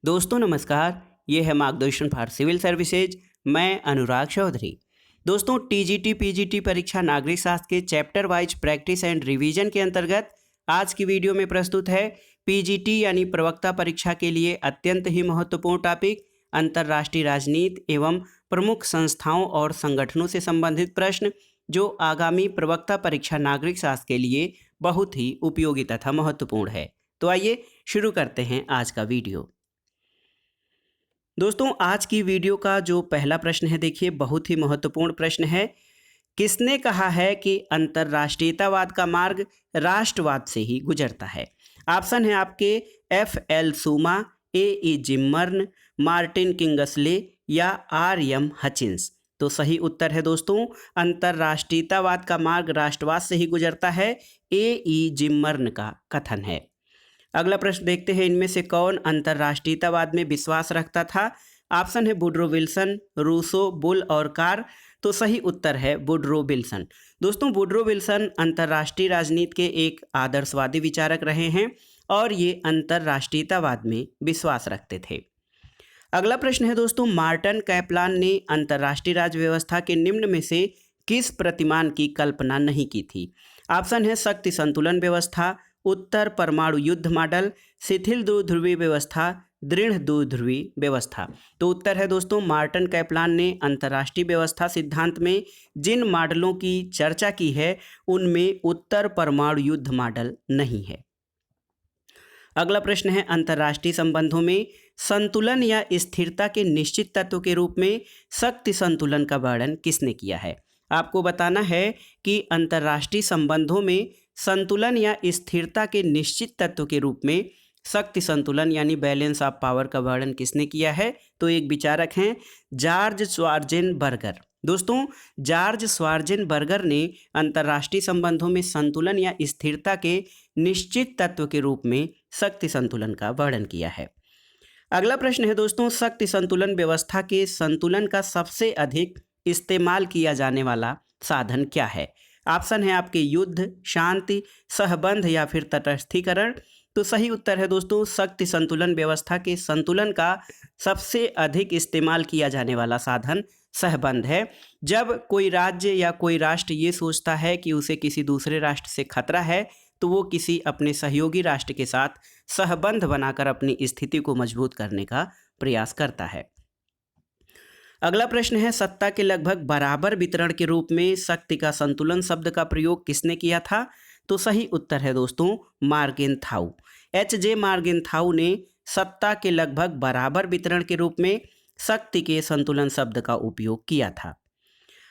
दोस्तों नमस्कार। ये है मार्गदर्शन फॉर सिविल सर्विसेज। मैं अनुराग चौधरी। दोस्तों टीजीटी पीजीटी परीक्षा नागरिक शास्त्र के chapter wise practice and revision के अंतर्गत आज की वीडियो में प्रस्तुत है पीजीटी यानी प्रवक्ता परीक्षा के लिए अत्यंत ही महत्वपूर्ण टॉपिक अंतर्राष्ट्रीय राजनीति एवं प्रमुख संस्थाओं और संगठनों से संबंधित प्रश्न, जो आगामी प्रवक्ता परीक्षा नागरिक शास्त्र के लिए बहुत ही उपयोगी तथा महत्वपूर्ण है। तो आइए शुरू करते हैं आज का वीडियो। दोस्तों आज की वीडियो का जो पहला प्रश्न है, देखिए बहुत ही महत्वपूर्ण प्रश्न है। किसने कहा है कि अंतर्राष्ट्रीयतावाद का मार्ग राष्ट्रवाद से ही गुजरता है? ऑप्शन है आपके F.L. सूमा, A.E. जिम्मर्न, मार्टिन किंगसले या R.M. हचिंस। तो सही उत्तर है दोस्तों, अंतर्राष्ट्रीयतावाद का मार्ग राष्ट्रवाद से ही गुजरता है, A.E. जिम्मर्न का कथन है। अगला प्रश्न देखते हैं, इनमें से कौन अंतर्राष्ट्रीयतावाद में विश्वास रखता था? ऑप्शन है वुडरो विल्सन, रूसो, बुल और कार। तो सही उत्तर है वुडरो विल्सन। दोस्तों वुडरो विल्सन अंतर्राष्ट्रीय राजनीति के एक आदर्शवादी विचारक रहे हैं और ये अंतर्राष्ट्रीयतावाद में विश्वास रखते थे। अगला प्रश्न है दोस्तों, मार्टिन कैपलान ने अंतर्राष्ट्रीय राज्य व्यवस्था के निम्न में से किस प्रतिमान की कल्पना नहीं की थी? ऑप्शन है शक्ति संतुलन व्यवस्था, उत्तर परमाणु युद्ध मॉडल, शिथिल दो ध्रुवीय व्यवस्था, दृढ़ दो ध्रुवीय व्यवस्था। तो उत्तर है दोस्तों, मार्टिन कैपलान ने अंतर्राष्ट्रीय व्यवस्था सिद्धांत में जिन मॉडलों की चर्चा की है उनमें उत्तर परमाणु युद्ध मॉडल नहीं है। अगला प्रश्न है, अंतर्राष्ट्रीय संबंधों में संतुलन या स्थिरता के निश्चित तत्व के रूप में शक्ति संतुलन का वर्णन किसने किया है? आपको बताना है कि अंतर्राष्ट्रीय संबंधों में संतुलन या स्थिरता के निश्चित तत्व के रूप में शक्ति संतुलन यानी बैलेंस ऑफ पावर का वर्णन किसने किया है? तो एक विचारक हैं जॉर्ज श्वार्जेनबर्गर। दोस्तों जॉर्ज श्वार्जेनबर्गर ने अंतर्राष्ट्रीय संबंधों में संतुलन या स्थिरता के निश्चित तत्व के रूप में शक्ति संतुलन का वर्णन किया है। अगला प्रश्न है दोस्तों, शक्ति संतुलन व्यवस्था के संतुलन का सबसे अधिक इस्तेमाल किया जाने वाला साधन क्या है? ऑप्शन है आपके युद्ध, शांति, सहबंध या फिर तटस्थीकरण। तो सही उत्तर है दोस्तों, शक्ति संतुलन व्यवस्था के संतुलन का सबसे अधिक इस्तेमाल किया जाने वाला साधन सहबंध है। जब कोई राज्य या कोई राष्ट्र ये सोचता है कि उसे किसी दूसरे राष्ट्र से खतरा है तो वो किसी अपने सहयोगी राष्ट्र के साथ सहबंध बनाकर अपनी स्थिति को मजबूत करने का प्रयास करता है। अगला प्रश्न है, सत्ता के लगभग बराबर वितरण के रूप में शक्ति का संतुलन शब्द का प्रयोग किसने किया था? तो सही उत्तर है दोस्तों, मार्गेनथाउ। H.J. मार्गेनथाउ ने सत्ता के लगभग बराबर वितरण के रूप में शक्ति के संतुलन शब्द का उपयोग किया था।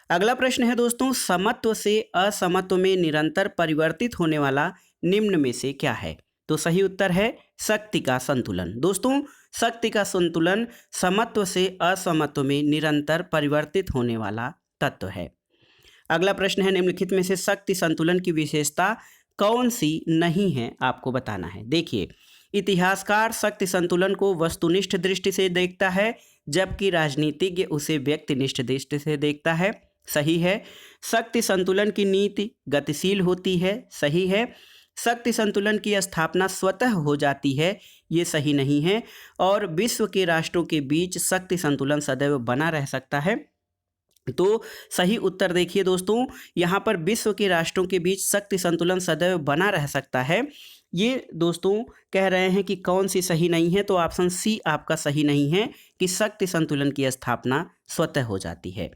अगला प्रश्न है दोस्तों, समत्व से असमत्व में निरंतर परिवर्तित होने वाला निम्न में से क्या है? तो सही उत्तर है शक्ति का संतुलन। दोस्तों शक्ति का संतुलन समत्व से असमत्व में निरंतर परिवर्तित होने वाला तत्व है। अगला प्रश्न है, निम्नलिखित में से शक्ति संतुलन की विशेषता कौन सी नहीं है? आपको बताना है। देखिए, इतिहासकार शक्ति संतुलन को वस्तुनिष्ठ दृष्टि से देखता है जबकि राजनीतिज्ञ उसे व्यक्तिनिष्ठ दृष्टि से देखता है। सही है। शक्ति संतुलन की नीति गतिशील होती है। सही है। शक्ति संतुलन की स्थापना स्वतः हो जाती है। ये सही नहीं है। और विश्व के राष्ट्रों के बीच शक्ति संतुलन सदैव बना रह सकता है। तो सही उत्तर देखिए दोस्तों, यहाँ पर विश्व के राष्ट्रों के बीच शक्ति संतुलन सदैव बना रह सकता है। ये दोस्तों कह रहे हैं कि कौन सी सही नहीं है? तो ऑप्शन सी आपका सही नहीं है कि शक्ति संतुलन की स्थापना स्वतः हो जाती है।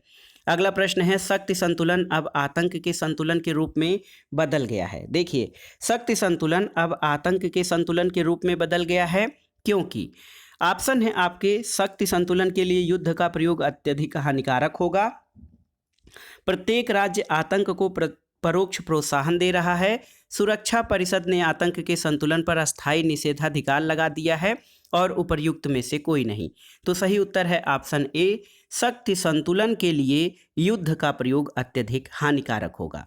अगला प्रश्न है, शक्ति संतुलन अब आतंक के संतुलन के रूप में बदल गया है। देखिए, शक्ति संतुलन अब आतंक के संतुलन के रूप में बदल गया है क्योंकि ऑप्शन है आपके शक्ति संतुलन के लिए युद्ध का प्रयोग अत्यधिक हानिकारक होगा, प्रत्येक राज्य आतंक को परोक्ष प्रोत्साहन दे रहा है, सुरक्षा परिषद ने आतंक के संतुलन पर अस्थायी निषेधाधिकार लगा दिया है और उपर्युक्त में से कोई नहीं। तो सही उत्तर है ऑप्शन ए, शक्ति संतुलन के लिए युद्ध का प्रयोग अत्यधिक हानिकारक होगा।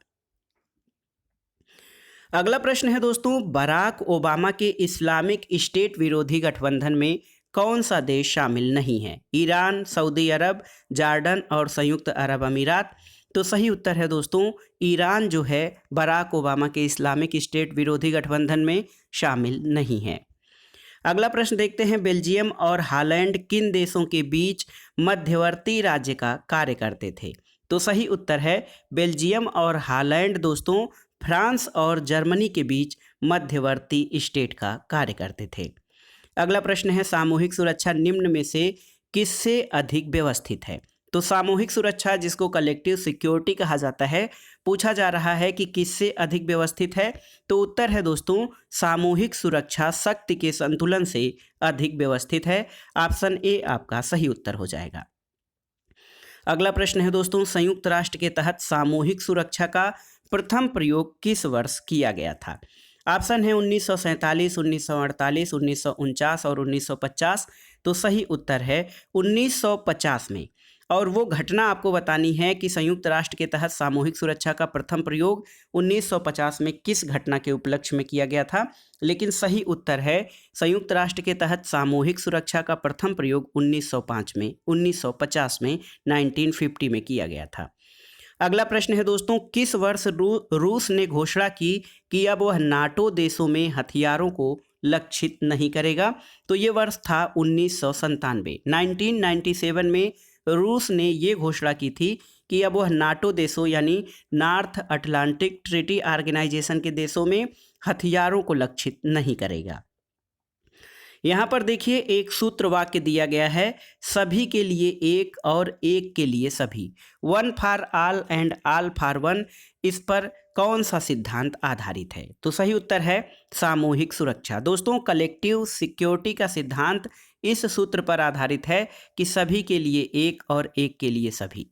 अगला प्रश्न है दोस्तों, बराक ओबामा के इस्लामिक स्टेट विरोधी गठबंधन में कौन सा देश शामिल नहीं है? ईरान, सऊदी अरब, जॉर्डन और संयुक्त अरब अमीरात। तो सही उत्तर है दोस्तों, ईरान जो है बराक ओबामा के इस्लामिक स्टेट विरोधी गठबंधन में शामिल नहीं है। अगला प्रश्न देखते हैं, बेल्जियम और हॉलैंड किन देशों के बीच मध्यवर्ती राज्य का कार्य करते थे? तो सही उत्तर है बेल्जियम और हॉलैंड दोस्तों फ्रांस और जर्मनी के बीच मध्यवर्ती स्टेट का कार्य करते थे। अगला प्रश्न है, सामूहिक सुरक्षा निम्न में से किससे अधिक व्यवस्थित है? तो सामूहिक सुरक्षा जिसको कलेक्टिव सिक्योरिटी कहा जाता है, पूछा जा रहा है कि किससे अधिक व्यवस्थित है? तो उत्तर है दोस्तों सामूहिक सुरक्षा शक्ति के संतुलन से अधिक व्यवस्थित है। ऑप्शन ए आपका सही उत्तर हो जाएगा। अगला प्रश्न है दोस्तों, संयुक्त राष्ट्र के तहत सामूहिक सुरक्षा का प्रथम प्रयोग किस वर्ष किया गया था? ऑप्शन है 1947, 1948, 1949 और 1950। तो सही उत्तर है 1950 में। और वो घटना आपको बतानी है कि संयुक्त राष्ट्र के तहत सामूहिक सुरक्षा का प्रथम प्रयोग 1950 में किस घटना के उपलक्ष्य में किया गया था। लेकिन सही उत्तर है संयुक्त राष्ट्र के तहत सामूहिक सुरक्षा का प्रथम प्रयोग 1950 में 1950 में किया गया था। अगला प्रश्न है दोस्तों, किस वर्ष रूस ने घोषणा की कि अब वह नाटो देशों में हथियारों को लक्षित नहीं करेगा? तो ये वर्ष था 1997। 1997 में रूस ने ये घोषणा की थी कि अब वह नाटो देशों यानी नॉर्थ अटलांटिक ट्रीटी ऑर्गेनाइजेशन के देशों में हथियारों को लक्षित नहीं करेगा। यहाँ पर देखिए एक सूत्र वाक्य दिया गया है, सभी के लिए एक और एक के लिए सभी, one for all and all for one. इस पर कौन सा सिद्धांत आधारित है? तो सही उत्तर है सामूहिक सुरक्षा। दोस्तों कलेक्टिव सिक्योरिटी का सिद्धांत इस सूत्र पर आधारित है कि सभी के लिए एक और एक के लिए सभी।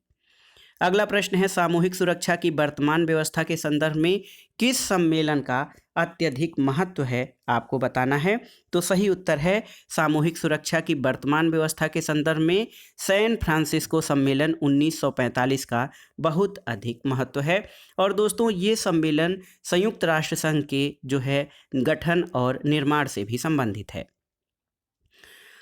अगला प्रश्न है, सामूहिक सुरक्षा की वर्तमान व्यवस्था के संदर्भ में किस सम्मेलन का अत्यधिक महत्व है आपको बताना है। तो सही उत्तर है सामूहिक सुरक्षा की वर्तमान व्यवस्था के संदर्भ में सैन फ्रांसिस्को सम्मेलन 1945 का बहुत अधिक महत्व है। और दोस्तों ये सम्मेलन संयुक्त राष्ट्र संघ के जो है गठन और निर्माण से भी संबंधित है।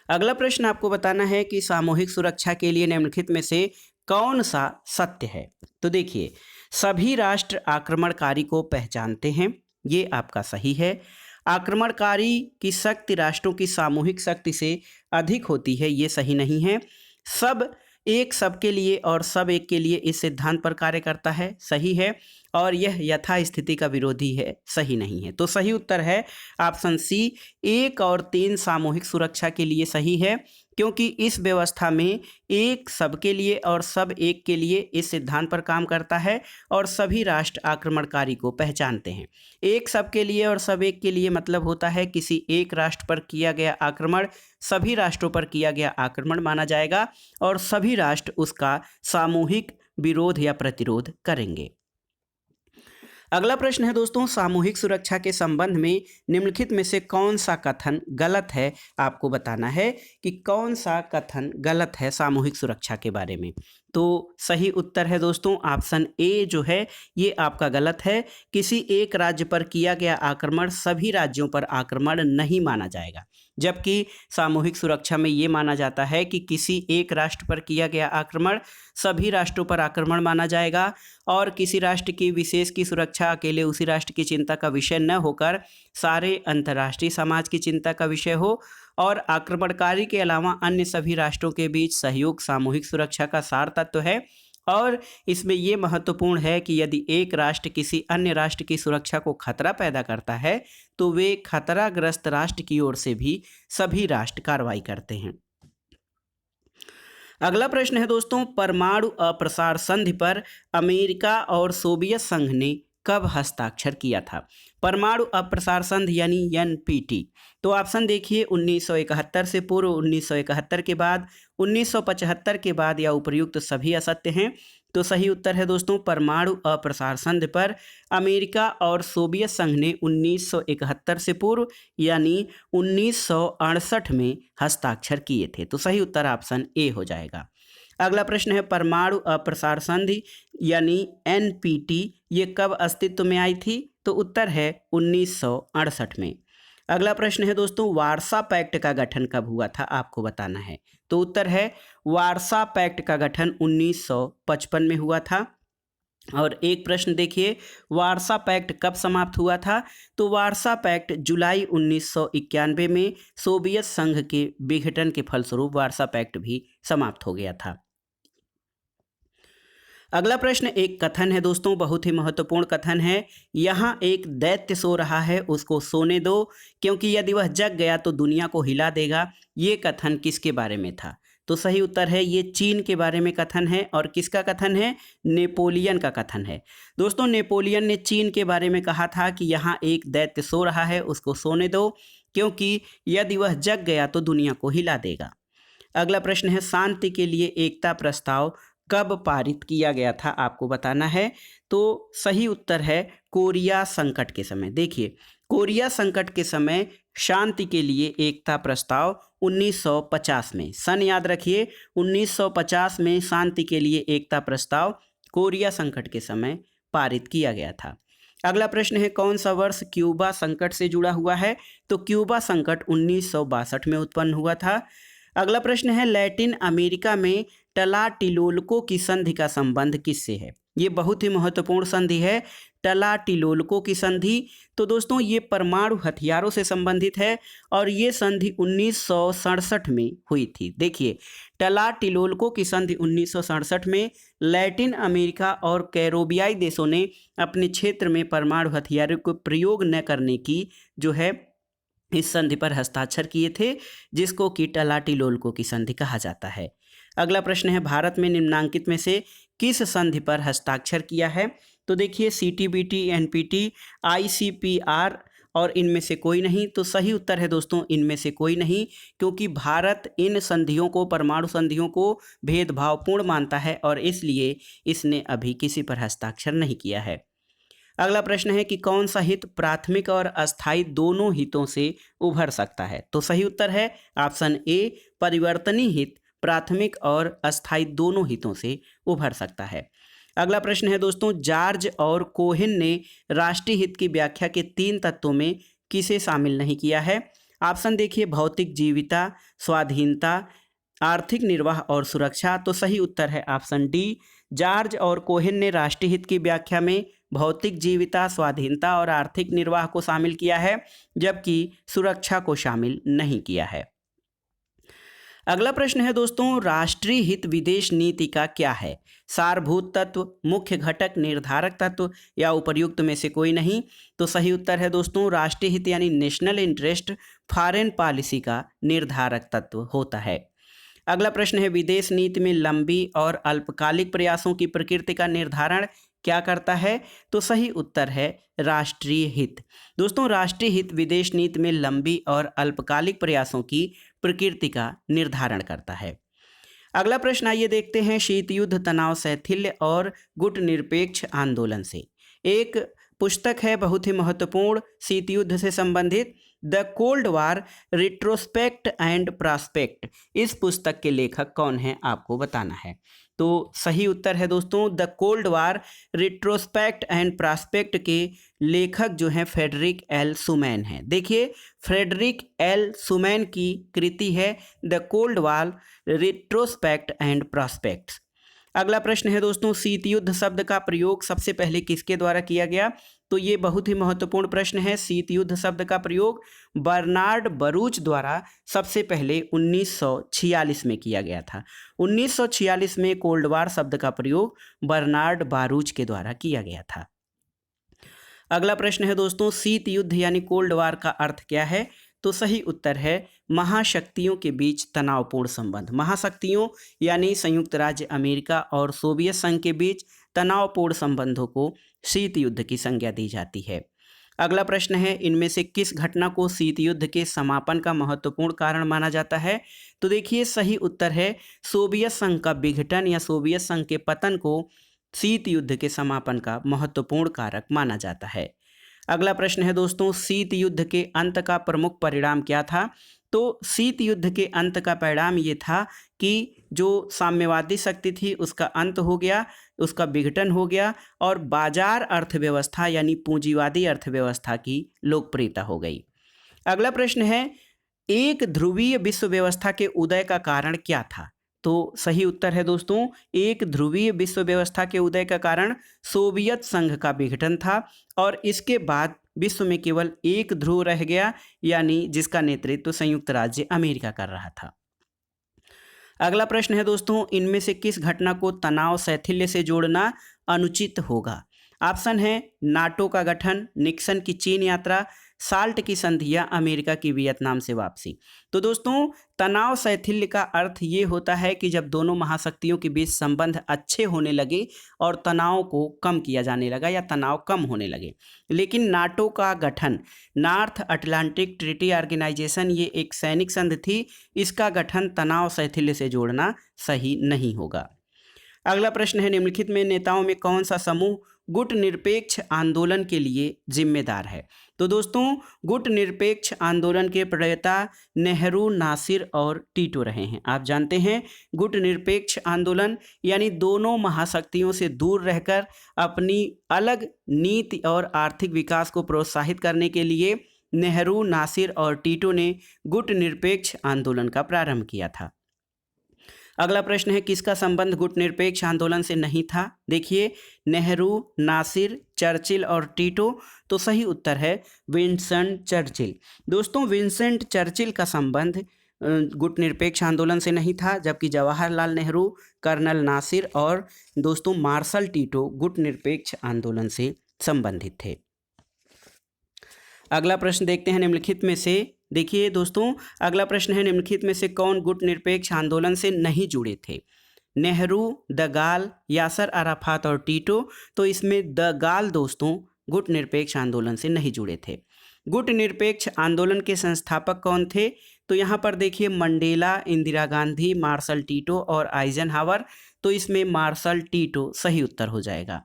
अगला प्रश्न आपको बताना है कि सामूहिक सुरक्षा के लिए निम्नलिखित में से कौन सा सत्य है? तो देखिए सभी राष्ट्र आक्रमणकारी को पहचानते हैं, ये आपका सही है। आक्रमणकारी की शक्ति राष्ट्रों की सामूहिक शक्ति से अधिक होती है, ये सही नहीं है। सब एक सबके लिए और सब एक के लिए इस सिद्धांत पर कार्य करता है, सही है। और यह यथास्थिति का विरोधी है, सही नहीं है। तो सही उत्तर है ऑप्शन सी, 1 और 3 सामूहिक सुरक्षा के लिए सही है, क्योंकि इस व्यवस्था में एक सबके लिए और सब एक के लिए इस सिद्धांत पर काम करता है और सभी राष्ट्र आक्रमणकारी को पहचानते हैं। एक सबके लिए और सब एक के लिए मतलब होता है किसी एक राष्ट्र पर किया गया आक्रमण सभी राष्ट्रों पर किया गया आक्रमण माना जाएगा और सभी राष्ट्र उसका सामूहिक विरोध या प्रतिरोध करेंगे। अगला प्रश्न है दोस्तों, सामूहिक सुरक्षा के संबंध में निम्नलिखित में से कौन सा कथन गलत है? आपको बताना है कि कौन सा कथन गलत है सामूहिक सुरक्षा के बारे में। तो सही उत्तर है दोस्तों ऑप्शन ए जो है ये आपका गलत है। किसी एक राज्य पर किया गया आक्रमण सभी राज्यों पर आक्रमण नहीं माना जाएगा, जबकि सामूहिक सुरक्षा में ये माना जाता है कि किसी एक राष्ट्र पर किया गया आक्रमण सभी राष्ट्रों पर आक्रमण माना जाएगा और किसी राष्ट्र की विशेष की सुरक्षा अकेले उसी राष्ट्र की चिंता का विषय न होकर सारे अंतर्राष्ट्रीय समाज की चिंता का विषय हो और आक्रमणकारी के अलावा अन्य सभी राष्ट्रों के बीच सहयोग सामूहिक सुरक्षा का सार तत्व है। और इसमें ये महत्वपूर्ण है कि यदि एक राष्ट्र किसी अन्य राष्ट्र की सुरक्षा को खतरा पैदा करता है तो वे खतराग्रस्त राष्ट्र की ओर से भी सभी राष्ट्र कार्रवाई करते हैं। अगला प्रश्न है दोस्तों, परमाणु अप्रसार संधि पर अमेरिका और सोवियत संघ ने कब हस्ताक्षर किया था? परमाणु अप्रसार संधि यानी एनपीटी। तो ऑप्शन देखिए 1971 से पूर्व, 1971 के बाद, 1975 के बाद या उपर्युक्त सभी असत्य हैं। तो सही उत्तर है दोस्तों परमाणु अप्रसार संधि पर अमेरिका और सोवियत संघ ने 1971 से पूर्व यानी 1968 में हस्ताक्षर किए थे। तो सही उत्तर ऑप्शन ए हो जाएगा। अगला प्रश्न है, परमाणु अप्रसार संधि यानी एनपीटी ये कब अस्तित्व में आई थी? तो उत्तर है 1968 में। अगला प्रश्न है दोस्तों, वार्सा पैक्ट का गठन कब हुआ था? आपको बताना है। तो उत्तर है वार्सा पैक्ट का गठन 1955 में हुआ था। और एक प्रश्न देखिए, वारसा पैक्ट कब समाप्त हुआ था? तो वारसा पैक्ट जुलाई 1991 में सोवियत संघ के विघटन के फलस्वरूप वारसा पैक्ट भी समाप्त हो गया था। अगला प्रश्न एक कथन है दोस्तों, बहुत ही महत्वपूर्ण कथन है। यहाँ एक दैत्य सो रहा है, उसको सोने दो, क्योंकि यदि वह जग गया तो दुनिया को हिला देगा। ये कथन किसके बारे में था? तो सही उत्तर है ये चीन के बारे में कथन है। और किसका कथन है? नेपोलियन का कथन है। दोस्तों नेपोलियन ने चीन के बारे में कहा था कि यहाँ एक दैत्य सो रहा है, उसको सोने दो, क्योंकि यदि वह जग गया तो दुनिया को हिला देगा। अगला प्रश्न है, शांति के लिए एकता प्रस्ताव कब पारित किया गया था? आपको बताना है। तो सही उत्तर है कोरिया संकट के समय। देखिए, कोरिया संकट के समय शांति के लिए एकता प्रस्ताव 1950 में, सन याद रखिए, 1950 में शांति के लिए एकता प्रस्ताव कोरिया संकट के समय पारित किया गया था। अगला प्रश्न है, कौन सा वर्ष क्यूबा संकट से जुड़ा हुआ है? तो क्यूबा संकट 1962 में उत्पन्न हुआ था। अगला प्रश्न है, लैटिन अमेरिका में टलाटिलोल्को की संधि का संबंध किससे है? ये बहुत ही महत्वपूर्ण संधि है, टलाटिलोल्को की संधि। तो दोस्तों ये परमाणु हथियारों से संबंधित है और ये संधि 1967 में हुई थी। देखिए, टलाटिलोल्को की संधि 1967 में लैटिन अमेरिका और कैरोबियाई देशों ने अपने क्षेत्र में परमाणु हथियारों को प्रयोग न करने की जो है इस संधि पर हस्ताक्षर किए थे, जिसको कि टलाटिलोल्को की संधि कहा जाता है। अगला प्रश्न है, भारत में निम्नांकित में से किस संधि पर हस्ताक्षर किया है? तो देखिए, सीटीबीटी, एनपीटी, आईसीपीआर और इनमें से कोई नहीं। तो सही उत्तर है दोस्तों इनमें से कोई नहीं, क्योंकि भारत इन संधियों को, परमाणु संधियों को भेदभावपूर्ण मानता है और इसलिए इसने अभी किसी पर हस्ताक्षर नहीं किया है। अगला प्रश्न है कि कौन सा हित प्राथमिक और अस्थायी दोनों हितों से उभर सकता है? तो सही उत्तर है ऑप्शन ए, परिवर्तनीय हित प्राथमिक और अस्थायी दोनों हितों से उभर सकता है। अगला प्रश्न है दोस्तों, जॉर्ज और कोहेन ने राष्ट्रीय हित की व्याख्या के 3 तत्वों में किसे शामिल नहीं किया है? ऑप्शन देखिए, भौतिक जीविता, स्वाधीनता, आर्थिक निर्वाह और सुरक्षा। तो सही उत्तर है ऑप्शन डी, जॉर्ज और कोहेन ने राष्ट्रीय हित की व्याख्या में भौतिक जीविता, स्वाधीनता और आर्थिक निर्वाह को शामिल किया है, जबकि सुरक्षा को शामिल नहीं किया है। अगला प्रश्न है दोस्तों, राष्ट्रीय हित विदेश नीति का क्या है? सारभूत तत्व, मुख्य घटक, निर्धारक तत्व या उपर्युक्त में से कोई नहीं। तो सही उत्तर है दोस्तों, राष्ट्रीय हित यानी नेशनल इंटरेस्ट फॉरेन पॉलिसी का निर्धारक तत्व होता है। अगला प्रश्न है, विदेश नीति में लंबी और अल्पकालिक प्रयासों की प्रकृति का निर्धारण क्या करता है? तो सही उत्तर है राष्ट्रीय हित। दोस्तों राष्ट्रीय हित विदेश नीति में लंबी और अल्पकालिक प्रयासों की प्रकृति का निर्धारण करता है। अगला प्रश्न आइए देखते हैं, शीत युद्ध, तनाव, शैथिल्य और गुट निरपेक्ष आंदोलन से एक पुस्तक है बहुत ही महत्वपूर्ण शीत युद्ध से संबंधित, the Cold War retrospect and prospect. इस पुस्तक के लेखक कौन हैं आपको बताना है। तो सही उत्तर है दोस्तों, the Cold War retrospect and prospect के लेखक जो हैं फ्रेडरिक एल सुमैन हैं। देखिए, फ्रेडरिक एल सुमैन की कृति है the Cold War retrospect and prospects. अगला प्रश्न है दोस्तों, शीत युद्ध शब्द का प्रयोग सबसे पहले किसके द्वारा किया गया? तो ये बहुत ही महत्वपूर्ण प्रश्न है। शीत युद्ध शब्द का प्रयोग बर्नार्ड बरूच द्वारा सबसे पहले 1946 में किया गया था। 1946 में कोल्ड वार शब्द का प्रयोग बर्नार्ड बारूच के द्वारा किया गया था। अगला प्रश्न है दोस्तों, शीत युद्ध यानी कोल्ड वार का अर्थ क्या है? तो सही उत्तर है महाशक्तियों के बीच तनावपूर्ण संबंध। महाशक्तियों यानी संयुक्त राज्य अमेरिका और सोवियत संघ के बीच तनावपूर्ण संबंधों को शीत युद्ध की संज्ञा दी जाती है। अगला प्रश्न है, इनमें से किस घटना को शीत युद्ध के समापन का महत्वपूर्ण कारण माना जाता है? तो देखिए, सही उत्तर है सोवियत संघ का विघटन या सोवियत संघ के पतन को शीत युद्ध के समापन का महत्वपूर्ण कारक माना जाता है। अगला प्रश्न है दोस्तों, शीत युद्ध के अंत का प्रमुख परिणाम क्या था? तो शीत युद्ध के अंत का परिणाम ये था कि जो साम्यवादी शक्ति थी उसका अंत हो गया, उसका विघटन हो गया और बाजार अर्थव्यवस्था यानी पूंजीवादी अर्थव्यवस्था की लोकप्रियता हो गई। अगला प्रश्न है, एक ध्रुवीय विश्व व्यवस्था के उदय का कारण क्या था? तो सही उत्तर है दोस्तों, एक ध्रुवीय विश्व व्यवस्था के उदय का कारण सोवियत संघ का विघटन था और इसके बाद विश्व में केवल एक ध्रुव रह गया, यानी जिसका नेतृत्व संयुक्त राज्य अमेरिका कर रहा था। अगला प्रश्न है दोस्तों, इनमें से किस घटना को तनाव शैथिल्य से जोड़ना अनुचित होगा? ऑप्शन है नाटो का गठन, निक्सन की चीन यात्रा, साल्ट की संधि या अमेरिका की वियतनाम से वापसी। तो दोस्तों, तनाव शैथिल्य का अर्थ ये होता है कि जब दोनों महाशक्तियों के बीच संबंध अच्छे होने लगे और तनाव को कम किया जाने लगा या तनाव कम होने लगे। लेकिन नाटो का गठन, नॉर्थ अटलांटिक ट्रीटी ऑर्गेनाइजेशन, ये एक सैनिक संघ थी, इसका गठन तनाव शैथिल्य से जोड़ना सही नहीं होगा। अगला प्रश्न है, निम्नलिखित में नेताओं में कौन सा समूह गुट निरपेक्ष आंदोलन के लिए जिम्मेदार है? तो दोस्तों, गुट निरपेक्ष आंदोलन के प्रणेता नेहरू, नासिर और टीटो रहे हैं। आप जानते हैं, गुट निरपेक्ष आंदोलन यानी दोनों महाशक्तियों से दूर रहकर अपनी अलग नीति और आर्थिक विकास को प्रोत्साहित करने के लिए नेहरू, नासिर और टीटो ने गुट निरपेक्ष आंदोलन का प्रारंभ किया था। अगला प्रश्न है, किसका संबंध गुट निरपेक्ष आंदोलन से नहीं था? देखिए, नेहरू, नासिर, चर्चिल और टीटो। तो सही उत्तर है विंस्टन चर्चिल। दोस्तों, विंसेंट चर्चिल का संबंध गुट निरपेक्ष आंदोलन से नहीं था, जबकि जवाहरलाल नेहरू, कर्नल नासिर और दोस्तों मार्शल टीटो गुट निरपेक्ष आंदोलन से संबंधित थे। अगला प्रश्न देखते हैं, निम्नलिखित में से देखिए दोस्तों, अगला प्रश्न है, निम्नलिखित में से कौन गुट निरपेक्ष आंदोलन से नहीं जुड़े थे? नेहरू, द गाल, यासर अराफात और टीटो। तो इसमें द गाल दोस्तों गुट निरपेक्ष आंदोलन से नहीं जुड़े थे। गुट निरपेक्ष आंदोलन के संस्थापक कौन थे? तो यहाँ पर देखिए, Mandela, Indira Gandhi, Marshal Tito और आइजनहावर। तो इसमें मार्शल टीटो सही उत्तर हो जाएगा।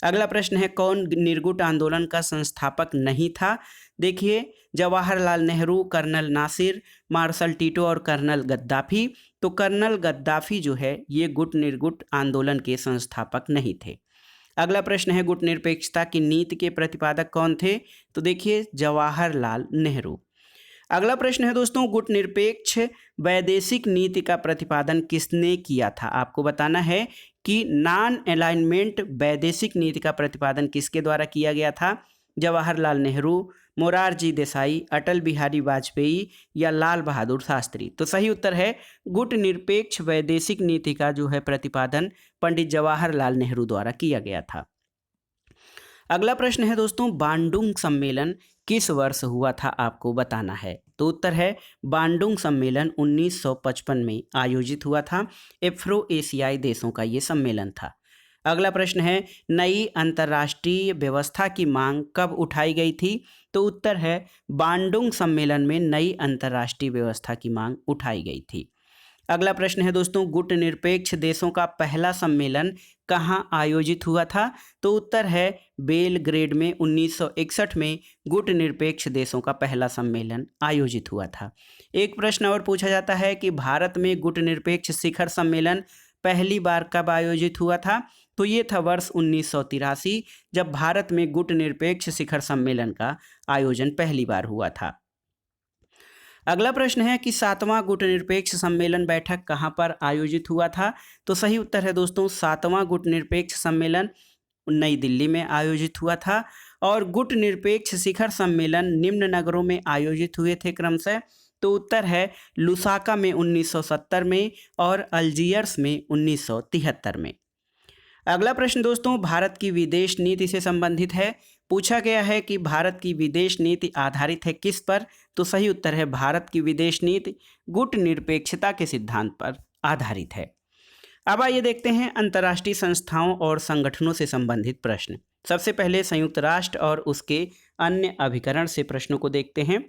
अगला प्रश्न है, कौन निर्गुट आंदोलन का संस्थापक नहीं था? देखिए, Jawaharlal Nehru, Colonel Nasser, Marshal Tito और कर्नल गद्दाफी। तो कर्नल गद्दाफी जो है ये गुट निर्गुट आंदोलन के संस्थापक नहीं थे। अगला प्रश्न है, गुट निरपेक्षता की नीति के प्रतिपादक कौन थे? तो देखिए, जवाहरलाल नेहरू। अगला प्रश्न है दोस्तों, गुट निरपेक्ष वैदेशिक नीति का प्रतिपादन किसने किया था? आपको बताना है कि नॉन अलाइनमेंट वैदेशिक नीति का प्रतिपादन किसके द्वारा किया गया था? जवाहरलाल नेहरू, मोरारजी देसाई, अटल बिहारी वाजपेयी या लाल बहादुर शास्त्री। तो सही उत्तर है गुट निरपेक्ष वैदेशिक नीति का जो है प्रतिपादन पंडित जवाहरलाल नेहरू द्वारा किया गया था। अगला प्रश्न है दोस्तों, बांडुंग सम्मेलन किस वर्ष हुआ था? आपको बताना है। तो उत्तर है बांडुंग सम्मेलन 1955 में आयोजित हुआ था। एफ्रो एशियाई देशों का ये सम्मेलन था। अगला प्रश्न है, नई अंतर्राष्ट्रीय व्यवस्था की मांग कब उठाई गई थी? तो उत्तर है बांडुंग सम्मेलन में नई अंतर्राष्ट्रीय व्यवस्था की मांग उठाई गई थी। अगला प्रश्न है दोस्तों, गुट निरपेक्ष देशों का पहला सम्मेलन कहाँ आयोजित हुआ था? तो उत्तर है बेलग्रेड में 1961 में गुट निरपेक्ष देशों का पहला सम्मेलन आयोजित हुआ था। एक प्रश्न और पूछा जाता है कि भारत में गुट निरपेक्ष शिखर सम्मेलन पहली बार कब आयोजित हुआ था? तो ये था वर्ष 1983, जब भारत में गुट निरपेक्ष शिखर सम्मेलन का आयोजन पहली बार हुआ था। अगला प्रश्न है कि 7वां गुट निरपेक्ष सम्मेलन बैठक कहाँ पर आयोजित हुआ था? तो सही उत्तर है दोस्तों 7वां गुट निरपेक्ष सम्मेलन नई दिल्ली में आयोजित हुआ था। और गुट निरपेक्ष शिखर सम्मेलन निम्न नगरों में आयोजित हुए थे क्रमशः। तो उत्तर है लुसाका में 1970 में और अल्जियर्स में 1973 में। अगला प्रश्न दोस्तों भारत की विदेश नीति से संबंधित है। पूछा गया है कि भारत की विदेश नीति आधारित है किस पर? तो सही उत्तर है भारत की विदेश नीति गुट निरपेक्षता के सिद्धांत पर आधारित है। अब आइए देखते हैं अंतर्राष्ट्रीय संस्थाओं और संगठनों से संबंधित प्रश्न। सबसे पहले संयुक्त राष्ट्र और उसके अन्य अभिकरण से प्रश्नों को देखते हैं।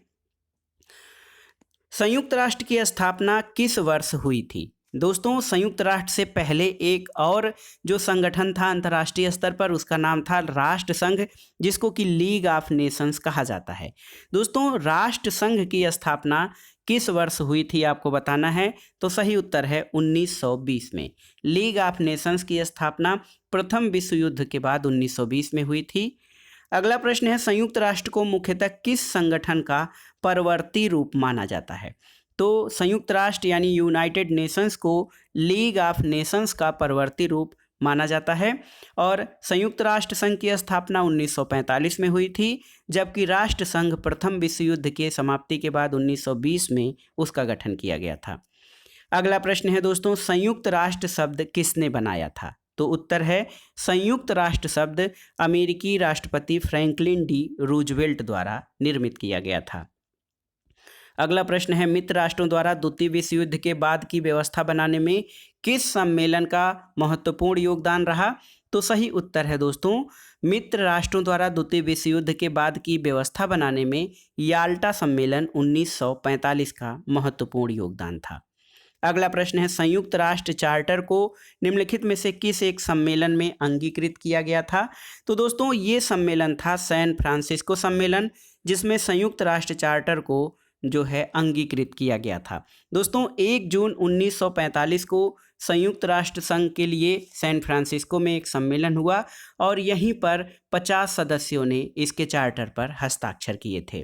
संयुक्त राष्ट्र की स्थापना किस वर्ष हुई थी? दोस्तों संयुक्त राष्ट्र से पहले एक और जो संगठन था अंतर्राष्ट्रीय स्तर पर, उसका नाम था राष्ट्र संघ, जिसको कि लीग ऑफ नेशंस कहा जाता है। दोस्तों राष्ट्र संघ की स्थापना किस वर्ष हुई थी आपको बताना है। तो सही उत्तर है 1920 में। लीग ऑफ नेशंस की स्थापना प्रथम विश्व युद्ध के बाद 1920 में हुई थी। अगला प्रश्न है संयुक्त राष्ट्र को मुख्यतः किस संगठन का परवर्ती रूप माना जाता है? तो संयुक्त राष्ट्र यानी यूनाइटेड नेशंस को लीग ऑफ नेशंस का परवर्ती रूप माना जाता है और संयुक्त राष्ट्र संघ की स्थापना 1945 में हुई थी, जबकि राष्ट्र संघ प्रथम विश्व युद्ध के समाप्ति के बाद 1920 में उसका गठन किया गया था। अगला प्रश्न है दोस्तों, संयुक्त राष्ट्र शब्द किसने बनाया था? तो उत्तर है संयुक्त राष्ट्र शब्द अमेरिकी राष्ट्रपति फ्रैंकलिन डी रूजवेल्ट द्वारा निर्मित किया गया था। अगला प्रश्न है, मित्र राष्ट्रों द्वारा द्वितीय विश्व युद्ध के बाद की व्यवस्था बनाने में किस सम्मेलन का महत्वपूर्ण योगदान रहा? तो सही उत्तर है दोस्तों, मित्र राष्ट्रों द्वारा द्वितीय विश्व युद्ध के बाद की व्यवस्था बनाने में याल्टा सम्मेलन 1945 का महत्वपूर्ण योगदान था। अगला प्रश्न है, संयुक्त राष्ट्र चार्टर को निम्नलिखित में से किस एक सम्मेलन में अंगीकृत किया गया था? तो दोस्तों ये सम्मेलन था सैन फ्रांसिस्को सम्मेलन, जिसमें संयुक्त राष्ट्र चार्टर को जो है अंगीकृत किया गया था। दोस्तों 1 जून 1945 को संयुक्त राष्ट्र संघ के लिए सैन फ्रांसिस्को में एक सम्मेलन हुआ और यहीं पर 50 सदस्यों ने इसके चार्टर पर हस्ताक्षर किए थे।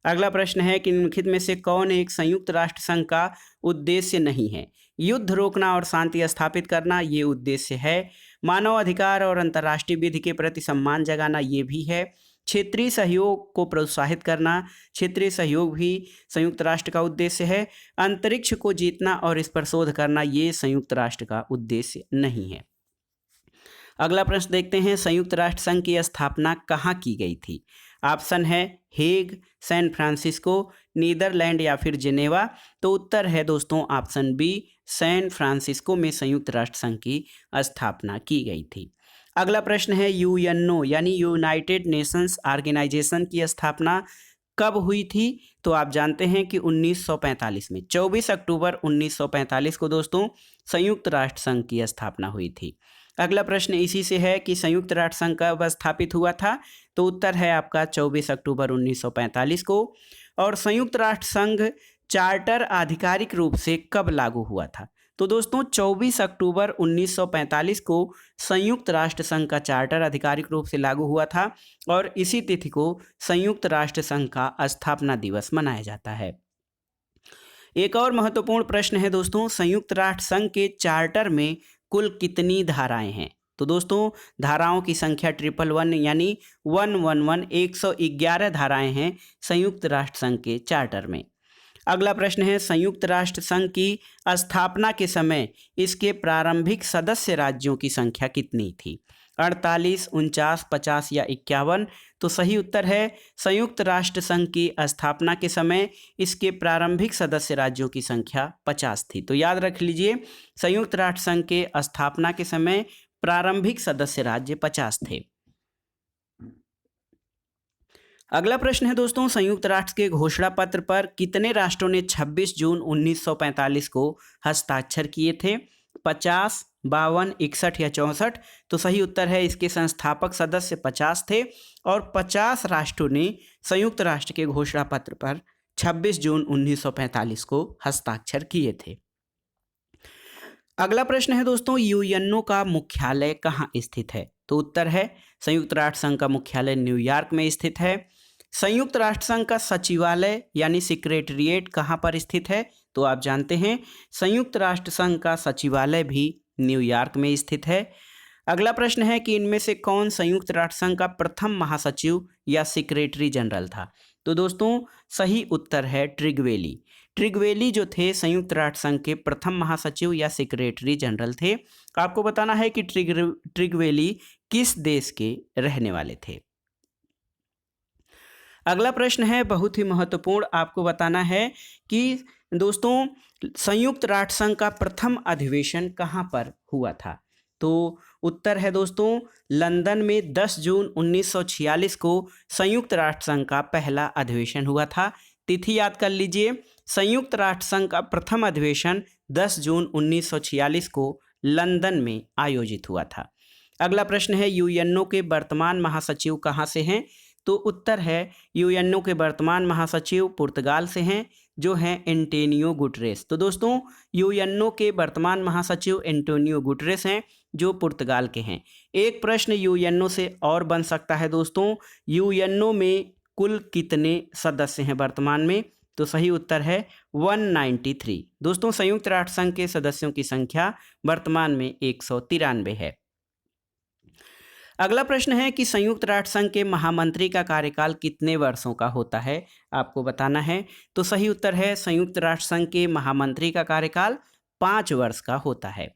अगला प्रश्न है कि निम्नलिखित में से कौन एक संयुक्त राष्ट्र संघ का उद्देश्य नहीं है? युद्ध रोकना और शांति स्थापित करना ये उद्देश्य है। मानव अधिकार और अंतर्राष्ट्रीय विधि के प्रति सम्मान जगाना ये भी है। क्षेत्रीय सहयोग को प्रोत्साहित करना, क्षेत्रीय सहयोग भी संयुक्त राष्ट्र का उद्देश्य है। अंतरिक्ष को जीतना और इस पर शोध करना ये संयुक्त राष्ट्र का उद्देश्य नहीं है। अगला प्रश्न देखते हैं, संयुक्त राष्ट्र संघ की स्थापना कहाँ की गई थी? ऑप्शन है हेग, सैन फ्रांसिस्को, नीदरलैंड या फिर जिनेवा। तो उत्तर है दोस्तों ऑप्शन बी, सैन फ्रांसिस्को में संयुक्त राष्ट्र संघ की स्थापना की गई थी। अगला प्रश्न है, यूएनओ यानी यूनाइटेड नेशंस ऑर्गेनाइजेशन की स्थापना कब हुई थी? तो आप जानते हैं कि 1945 में 24 अक्टूबर 1945 को दोस्तों संयुक्त राष्ट्र संघ की स्थापना हुई थी। अगला प्रश्न इसी से है कि संयुक्त राष्ट्र संघ कब स्थापित हुआ था? तो उत्तर है आपका 24 अक्टूबर 1945 को। और संयुक्त राष्ट्र संघ चार्टर आधिकारिक रूप से कब लागू हुआ था? तो दोस्तों 24 अक्टूबर 1945 को संयुक्त राष्ट्र संघ का चार्टर आधिकारिक रूप से लागू हुआ था और इसी तिथि को संयुक्त राष्ट्र संघ का स्थापना दिवस मनाया जाता है। एक और महत्वपूर्ण प्रश्न है दोस्तों, संयुक्त राष्ट्र संघ के चार्टर में कुल कितनी धाराएं हैं? तो दोस्तों धाराओं की संख्या 111 यानी 111 111 धाराएं हैं संयुक्त राष्ट्र संघ के चार्टर में। अगला प्रश्न है, संयुक्त राष्ट्र संघ की स्थापना के समय इसके प्रारंभिक सदस्य राज्यों की संख्या कितनी थी? 48, 49, 50 या 51? तो सही उत्तर है संयुक्त राष्ट्र संघ की स्थापना के समय इसके प्रारंभिक सदस्य राज्यों की संख्या 50 थी। तो याद रख लीजिए संयुक्त राष्ट्र संघ के स्थापना के समय प्रारंभिक सदस्य राज्य 50 थे। अगला प्रश्न है दोस्तों, संयुक्त राष्ट्र के घोषणा पत्र पर कितने राष्ट्रों ने 26 जून 1945 को हस्ताक्षर किए थे? 50, 52, 61 या 64? तो सही उत्तर है इसके संस्थापक सदस्य 50 थे और 50 राष्ट्रों ने संयुक्त राष्ट्र के घोषणा पत्र पर 26 जून 1945 को हस्ताक्षर किए थे। अगला प्रश्न है दोस्तों, यूएनओ का मुख्यालय कहाँ स्थित है? तो उत्तर है संयुक्त राष्ट्र संघ का मुख्यालय न्यूयॉर्क में स्थित है। संयुक्त राष्ट्र संघ का सचिवालय यानी सेक्रेटरीट कहाँ पर स्थित है? तो आप जानते हैं संयुक्त राष्ट्र संघ का सचिवालय भी न्यूयॉर्क में स्थित है। अगला प्रश्न है कि इनमें से कौन संयुक्त राष्ट्र संघ का प्रथम महासचिव या सेक्रेटरी जनरल था? तो दोस्तों सही उत्तर है ट्रिगवेली। ट्रिगवेली जो थे संयुक्त राष्ट्र संघ के प्रथम महासचिव या सेक्रेटरी जनरल थे। आपको बताना है कि ट्रिगवेली किस देश के रहने वाले थे। अगला प्रश्न है बहुत ही महत्वपूर्ण, आपको बताना है कि दोस्तों संयुक्त राष्ट्र संघ का प्रथम अधिवेशन कहाँ पर हुआ था? तो उत्तर है दोस्तों लंदन में 10 जून 1946 को संयुक्त राष्ट्र संघ का पहला अधिवेशन हुआ था। तिथि याद कर लीजिए, संयुक्त राष्ट्र संघ का प्रथम अधिवेशन 10 जून 1946 को लंदन में आयोजित हुआ था। अगला प्रश्न है यूएनओ के वर्तमान महासचिव कहाँ से हैं? तो उत्तर है यूएनओ के वर्तमान महासचिव पुर्तगाल से हैं, जो हैं एंटोनियो गुटरेस। तो दोस्तों यूएनओ के वर्तमान महासचिव एंटोनियो गुटरेस हैं जो पुर्तगाल के हैं। एक प्रश्न यूएनओ से और बन सकता है दोस्तों, यूएनओ में कुल कितने सदस्य हैं वर्तमान में? तो सही उत्तर है 193। दोस्तों संयुक्त राष्ट्र संघ के सदस्यों की संख्या वर्तमान में 193 है। अगला प्रश्न है कि संयुक्त राष्ट्र संघ के महामंत्री का कार्यकाल कितने वर्षों का होता है, आपको बताना है। तो सही उत्तर है संयुक्त राष्ट्र संघ के महामंत्री का कार्यकाल 5 वर्ष का होता है।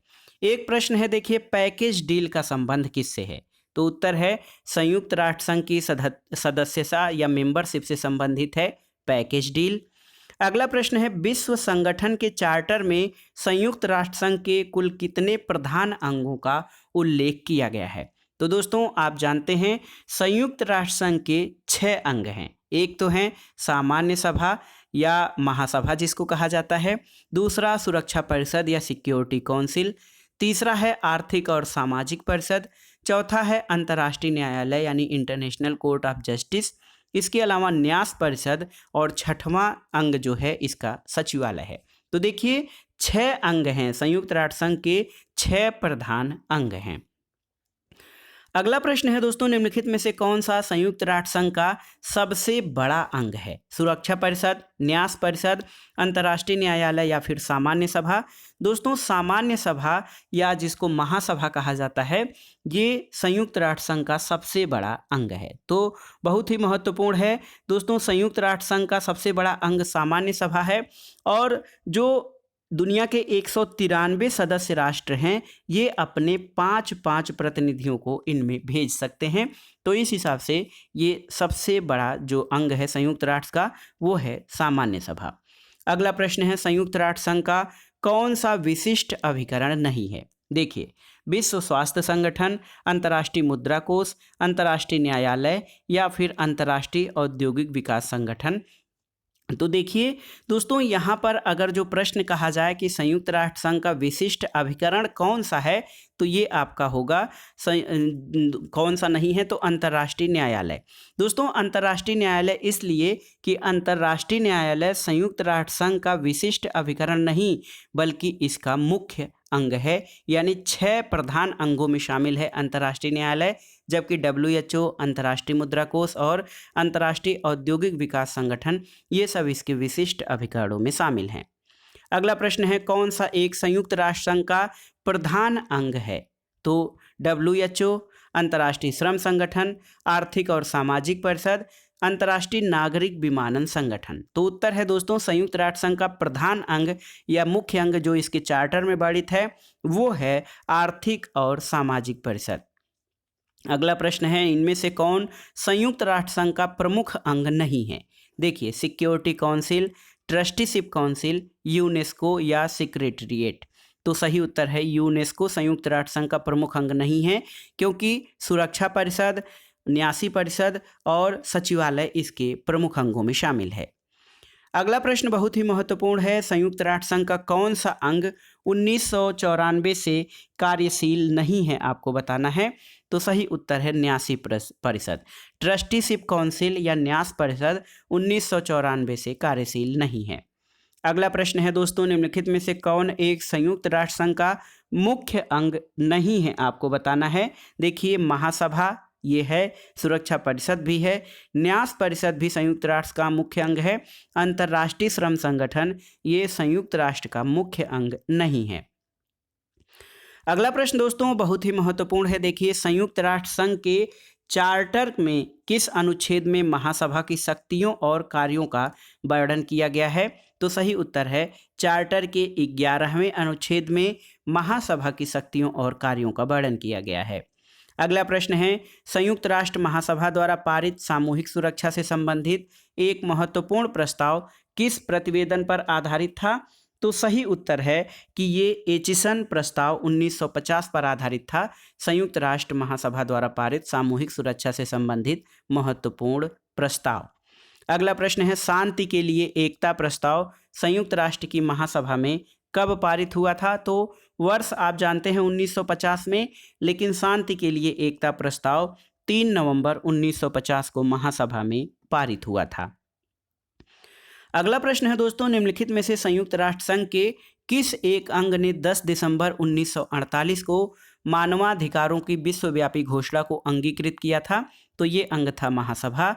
एक प्रश्न है देखिए, पैकेज डील का संबंध किससे है? तो उत्तर है संयुक्त राष्ट्र संघ की सदस्यता या मेंबरशिप से संबंधित है पैकेज डील। अगला प्रश्न है, विश्व संगठन के चार्टर में संयुक्त राष्ट्र संघ के कुल कितने प्रधान अंगों का उल्लेख किया गया है? तो दोस्तों आप जानते हैं संयुक्त राष्ट्र संघ के 6 अंग हैं। एक तो है सामान्य सभा या महासभा जिसको कहा जाता है, दूसरा सुरक्षा परिषद या सिक्योरिटी काउंसिल, तीसरा है आर्थिक और सामाजिक परिषद, चौथा है अंतर्राष्ट्रीय न्यायालय यानी इंटरनेशनल कोर्ट ऑफ जस्टिस, इसके अलावा न्यास परिषद, और छठवां अंग जो है इसका सचिवालय है। तो देखिए 6 अंग हैं, संयुक्त राष्ट्र संघ के 6 प्रधान अंग हैं। अगला प्रश्न है दोस्तों, निम्नलिखित में से कौन सा संयुक्त राष्ट्र संघ का सबसे बड़ा अंग है? सुरक्षा परिषद, न्यास परिषद, अंतर्राष्ट्रीय न्यायालय या फिर सामान्य सभा? दोस्तों सामान्य सभा या जिसको महासभा कहा जाता है, ये संयुक्त राष्ट्र संघ का सबसे बड़ा अंग है। तो बहुत ही महत्वपूर्ण है दोस्तों, संयुक्त राष्ट्र संघ का सबसे बड़ा अंग सामान्य सभा है, और जो दुनिया के 193 सदस्य राष्ट्र हैं, ये अपने 5-5 प्रतिनिधियों को इनमें भेज सकते हैं। तो इस हिसाब से ये सबसे बड़ा जो अंग है संयुक्त राष्ट्र का, वो है सामान्य सभा। अगला प्रश्न है, संयुक्त राष्ट्र संघ का कौन सा विशिष्ट अभिकरण नहीं है? देखिए, विश्व स्वास्थ्य संगठन, अंतर्राष्ट्रीय मुद्रा कोष, अंतर्राष्ट्रीय न्यायालय या फिर अंतर्राष्ट्रीय औद्योगिक विकास संगठन? तो देखिए दोस्तों, यहाँ पर अगर जो प्रश्न कहा जाए कि संयुक्त राष्ट्र संघ का विशिष्ट अभिकरण कौन सा है, तो ये आपका होगा कौन सा नहीं है, तो अंतर्राष्ट्रीय न्यायालय। दोस्तों अंतर्राष्ट्रीय न्यायालय इसलिए कि अंतर्राष्ट्रीय न्यायालय संयुक्त राष्ट्र संघ का विशिष्ट अभिकरण नहीं बल्कि इसका मुख्य अंग है, यानी 6 प्रधान अंगों में शामिल है अंतर्राष्ट्रीय न्यायालय, जबकि WHO, अंतर्राष्ट्रीय मुद्रा कोष और अंतर्राष्ट्रीय औद्योगिक विकास संगठन ये सब इसके विशिष्ट अभिकरणों में शामिल हैं। अगला प्रश्न है, कौन सा एक संयुक्त राष्ट्र संघ का प्रधान अंग है? तो WHO, अंतर्राष्ट्रीय श्रम संगठन, आर्थिक और सामाजिक परिषद, अंतर्राष्ट्रीय नागरिक विमानन संगठन? तो उत्तर है दोस्तों संयुक्त राष्ट्र संघ का प्रधान अंग या मुख्य अंग जो इसके चार्टर में वर्णित है, वो है आर्थिक और सामाजिक परिषद। अगला प्रश्न है, इनमें से कौन संयुक्त राष्ट्र संघ का प्रमुख अंग नहीं है? देखिए, security council, trusteeship council, UNESCO या सेक्रेटरीट? तो सही उत्तर है यूनेस्को संयुक्त राष्ट्र संघ का प्रमुख अंग नहीं है, क्योंकि सुरक्षा परिषद, न्यासी परिषद और सचिवालय इसके प्रमुख अंगों में शामिल है। अगला प्रश्न बहुत ही महत्वपूर्ण है, संयुक्त राष्ट्र संघ का कौन सा अंग 1994 से कार्यशील नहीं है, आपको बताना है। तो सही उत्तर है न्यासी परिषद। ट्रस्टीशिप काउंसिल या न्यास परिषद 1994 से कार्यशील नहीं है। अगला प्रश्न है दोस्तों, निम्नलिखित में से कौन एक संयुक्त राष्ट्र संघ का मुख्य अंग नहीं है, आपको बताना है। देखिए, महासभा ये है, सुरक्षा परिषद भी है, न्यास परिषद भी संयुक्त राष्ट्र का मुख्य अंग है, अंतर्राष्ट्रीय श्रम संगठन ये संयुक्त राष्ट्र का मुख्य अंग नहीं है। अगला प्रश्न दोस्तों बहुत ही महत्वपूर्ण है। देखिए, संयुक्त राष्ट्र संघ के चार्टर में किस अनुच्छेद में महासभा की शक्तियों और कार्यों का वर्णन किया गया है? तो सही उत्तर है चार्टर के 11वें अनुच्छेद में महासभा की शक्तियों और कार्यों का वर्णन किया गया है। अगला प्रश्न है, संयुक्त राष्ट्र महासभा द्वारा पारित सामूहिक सुरक्षा से संबंधित एक महत्वपूर्ण प्रस्ताव किस प्रतिवेदन पर आधारित था? तो सही उत्तर है कि ये एचिसन प्रस्ताव 1950 पर आधारित था, संयुक्त राष्ट्र महासभा द्वारा पारित सामूहिक सुरक्षा से संबंधित महत्वपूर्ण प्रस्ताव। अगला प्रश्न है, शांति के लिए एकता प्रस्ताव संयुक्त राष्ट्र की महासभा में कब पारित हुआ था? तो वर्ष आप जानते हैं 1950 में, लेकिन शांति के लिए एकता प्रस्ताव 3 नवंबर 1950 को महासभा में पारित हुआ था। अगला प्रश्न है दोस्तों, निम्नलिखित में से संयुक्त राष्ट्र संघ के किस एक अंग ने 10 दिसंबर 1948 को मानवाधिकारों की विश्वव्यापी घोषणा को अंगीकृत किया था? तो ये अंग था महासभा।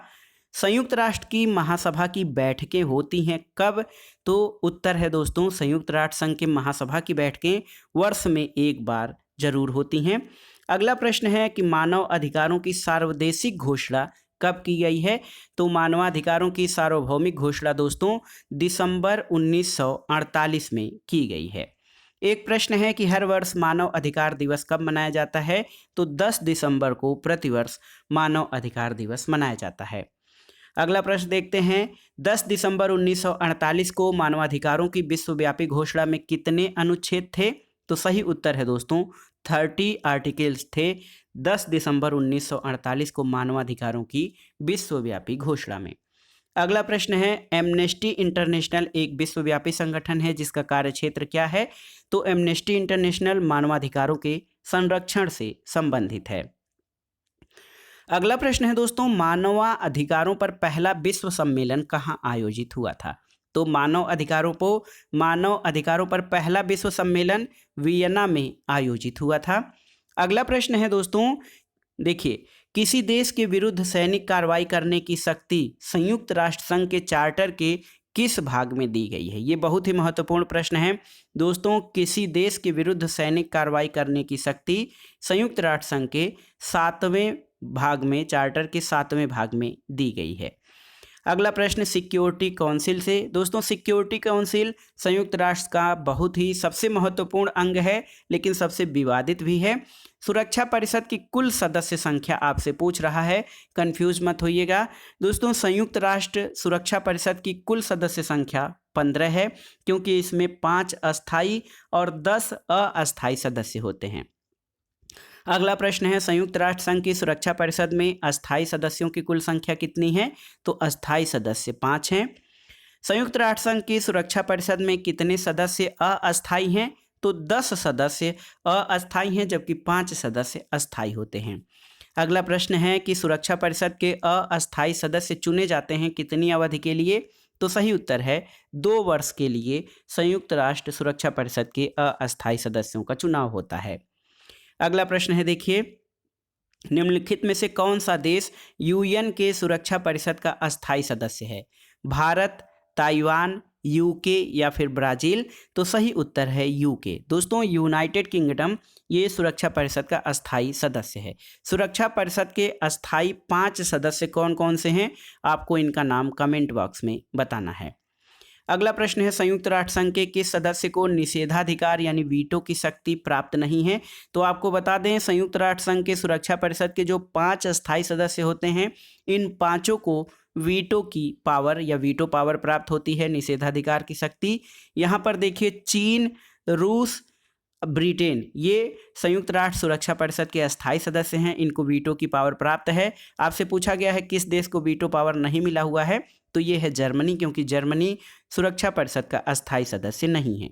संयुक्त राष्ट्र की महासभा की बैठकें होती हैं कब? तो उत्तर है दोस्तों, संयुक्त राष्ट्र संघ के महासभा की बैठकें वर्ष में एक बार जरूर होती हैं। अगला प्रश्न है कि मानव अधिकारों की सार्वदेशिक घोषणा कब की गई है? तो मानवाधिकारों की सार्वभौमिक घोषणा दोस्तों दिसंबर 1948 में की गई है। एक प्रश्न है कि हर वर्ष मानव अधिकार दिवस कब मनाया जाता है? तो 10 दिसंबर को प्रतिवर्ष मानव अधिकार दिवस मनाया जाता है। अगला प्रश्न देखते हैं, 10 दिसंबर 1948 को मानवाधिकारों की विश्वव्यापी घोषणा में कितने अनुच्छेद थे? तो सही उत्तर है दोस्तों 30 आर्टिकल्स थे 10 दिसंबर 1948 को मानवाधिकारों की विश्वव्यापी घोषणा में। अगला प्रश्न है, एमनेस्टी इंटरनेशनल एक विश्वव्यापी संगठन है जिसका कार्यक्षेत्र क्या है? तो एमनेस्टी इंटरनेशनल मानवाधिकारों के संरक्षण से संबंधित है। अगला प्रश्न है दोस्तों, मानवाधिकारों पर पहला विश्व सम्मेलन कहाँ आयोजित हुआ था? तो मानव अधिकारों पर पहला विश्व सम्मेलन वियना में आयोजित हुआ था। अगला प्रश्न है दोस्तों, देखिए, किसी देश के विरुद्ध सैनिक कार्रवाई करने की शक्ति संयुक्त राष्ट्र संघ के चार्टर के किस भाग में दी गई है? ये बहुत ही महत्वपूर्ण प्रश्न है दोस्तों। किसी देश के विरुद्ध सैनिक कार्रवाई करने की शक्ति संयुक्त राष्ट्र संघ के 7वें भाग में, चार्टर के 7वें भाग में दी गई है। अगला प्रश्न सिक्योरिटी काउंसिल से। दोस्तों, सिक्योरिटी काउंसिल संयुक्त राष्ट्र का बहुत ही सबसे महत्वपूर्ण अंग है, लेकिन सबसे विवादित भी है। सुरक्षा परिषद की कुल सदस्य संख्या आपसे पूछ रहा है, कंफ्यूज मत होइएगा दोस्तों। संयुक्त राष्ट्र सुरक्षा परिषद की कुल सदस्य संख्या 15 है, क्योंकि इसमें 5 अस्थायी और 10 अस्थायी सदस्य होते हैं। अगला प्रश्न है, संयुक्त राष्ट्र संघ की सुरक्षा परिषद में अस्थायी सदस्यों की कुल संख्या कितनी है? तो अस्थायी सदस्य 5 हैं। संयुक्त राष्ट्र संघ की सुरक्षा परिषद में कितने सदस्य अस्थायी हैं? तो 10 सदस्य अस्थायी हैं, जबकि 5 सदस्य अस्थायी होते हैं। अगला प्रश्न है कि सुरक्षा परिषद के अस्थायी सदस्य चुने जाते हैं कितनी अवधि के लिए? तो सही उत्तर है 2 वर्ष के लिए संयुक्त राष्ट्र सुरक्षा परिषद के अस्थायी सदस्यों का चुनाव होता है। अगला प्रश्न है, देखिए, निम्नलिखित में से कौन सा देश यूएन के सुरक्षा परिषद का अस्थायी सदस्य है? भारत, ताइवान, यूके या फिर ब्राजील? तो सही उत्तर है यूके। दोस्तों, यूनाइटेड किंगडम ये सुरक्षा परिषद का अस्थायी सदस्य है। सुरक्षा परिषद के अस्थायी 5 सदस्य कौन कौन से हैं? आपको इनका नाम कमेंट बॉक्स में बताना है। अगला प्रश्न है, संयुक्त राष्ट्र संघ के किस सदस्य को निषेधाधिकार यानी वीटो की शक्ति प्राप्त नहीं है? तो आपको बता दें, संयुक्त राष्ट्र संघ के सुरक्षा परिषद के जो 5 अस्थायी सदस्य होते हैं, इन 5 को वीटो की पावर या वीटो पावर प्राप्त होती है, निषेधाधिकार की शक्ति। यहाँ पर देखिए, चीन, रूस, ब्रिटेन ये संयुक्त राष्ट्र सुरक्षा परिषद के अस्थायी सदस्य हैं, इनको वीटो की पावर प्राप्त है। आपसे पूछा गया है किस देश को वीटो पावर नहीं मिला हुआ है? तो ये है जर्मनी, क्योंकि जर्मनी सुरक्षा परिषद का अस्थायी सदस्य नहीं है।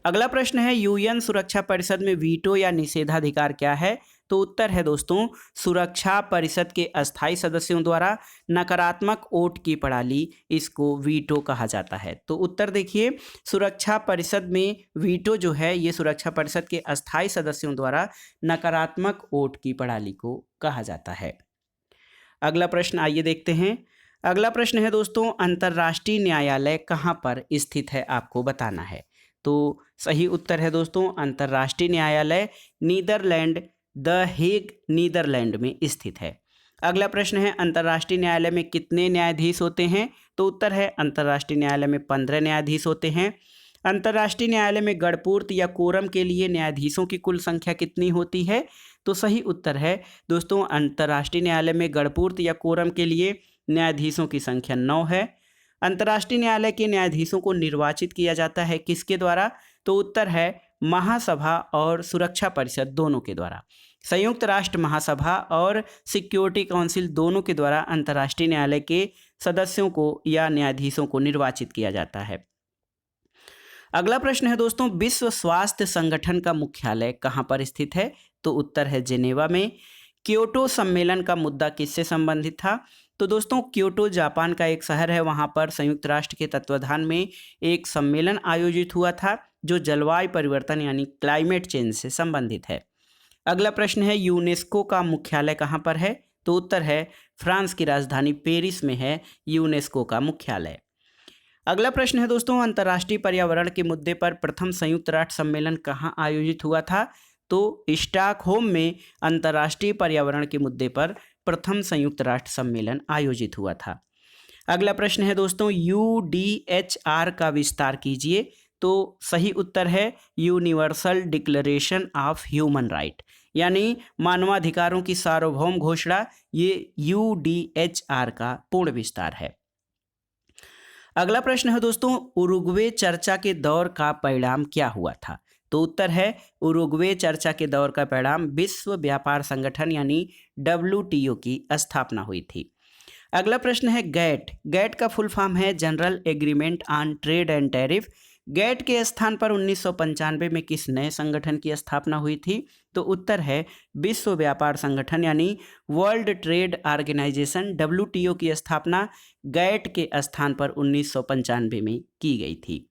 अगला प्रश्न है, यूएन सुरक्षा परिषद में वीटो या निषेधाधिकार क्या है? तो उत्तर है दोस्तों, सुरक्षा परिषद के अस्थायी सदस्यों द्वारा नकारात्मक वोट की प्रणाली, इसको वीटो कहा जाता है। तो उत्तर देखिए, सुरक्षा परिषद में वीटो जो है ये सुरक्षा परिषद के अस्थायी सदस्यों द्वारा नकारात्मक वोट की प्रणाली को कहा जाता है। अगला प्रश्न आइए देखते हैं। अगला प्रश्न है दोस्तों, अंतर्राष्ट्रीय न्यायालय कहाँ पर स्थित है? आपको बताना है। तो सही उत्तर है दोस्तों, अंतर्राष्ट्रीय न्यायालय नीदरलैंड, द हेग, नीदरलैंड में स्थित है। अगला प्रश्न है, अंतर्राष्ट्रीय न्यायालय में कितने न्यायाधीश होते हैं? तो उत्तर है, अंतर्राष्ट्रीय न्यायालय में 15 न्यायाधीश होते हैं। अंतर्राष्ट्रीय न्यायालय में गणपूर्त या कोरम के लिए न्यायाधीशों की कुल संख्या कितनी होती है? तो सही उत्तर है दोस्तों, अंतर्राष्ट्रीय न्यायालय में गणपूर्त या कोरम के लिए न्यायाधीशों की संख्या 9 है। अंतर्राष्ट्रीय न्यायालय के न्यायाधीशों को निर्वाचित किया जाता है किसके द्वारा? तो उत्तर है महासभा और सुरक्षा परिषद दोनों के द्वारा। संयुक्त राष्ट्र महासभा और सिक्योरिटी काउंसिल दोनों के द्वारा अंतर्राष्ट्रीय न्यायालय के सदस्यों को या न्यायाधीशों को निर्वाचित किया जाता है। अगला प्रश्न है दोस्तों, विश्व स्वास्थ्य संगठन का मुख्यालय कहाँ पर स्थित है? तो उत्तर है जेनेवा में। क्योटो सम्मेलन का मुद्दा किससे संबंधित था? तो दोस्तों, क्योटो जापान का एक शहर है, वहाँ पर संयुक्त राष्ट्र के तत्वाधान में एक सम्मेलन आयोजित हुआ था जो जलवायु परिवर्तन यानी क्लाइमेट चेंज से संबंधित है। अगला प्रश्न है, यूनेस्को का मुख्यालय कहाँ पर है? तो उत्तर है फ्रांस की राजधानी पेरिस में है यूनेस्को का मुख्यालय। अगला प्रश्न है दोस्तों, अंतर्राष्ट्रीय पर्यावरण के मुद्दे पर प्रथम संयुक्त राष्ट्र सम्मेलन कहाँ आयोजित हुआ था? तो स्टॉकहोम में अंतर्राष्ट्रीय पर्यावरण के मुद्दे पर प्रथम संयुक्त राष्ट्र सम्मेलन आयोजित हुआ था। अगला प्रश्न है दोस्तों, UDHR का विस्तार कीजिए। तो सही उत्तर है universal declaration of human right, यानी मानवाधिकारों की सार्वभौम घोषणा, ये UDHR का पूर्ण विस्तार है। अगला प्रश्न है दोस्तों, उरुग्वे चर्चा के दौर का परिणाम क्या हुआ था? तो उत्तर है उरुग्वे चर्चा के दौर का परिणाम विश्व व्यापार संगठन यानी WTO की स्थापना हुई थी। अगला प्रश्न है गैट। गैट का फुल फॉर्म है General Agreement on Trade and Tariff. GATT के स्थान पर 1995 में किस नए संगठन की स्थापना हुई थी? तो उत्तर है विश्व व्यापार संगठन यानी वर्ल्ड ट्रेड ऑर्गेनाइजेशन WTO की स्थापना गैट के स्थान पर 1995 में की गई थी।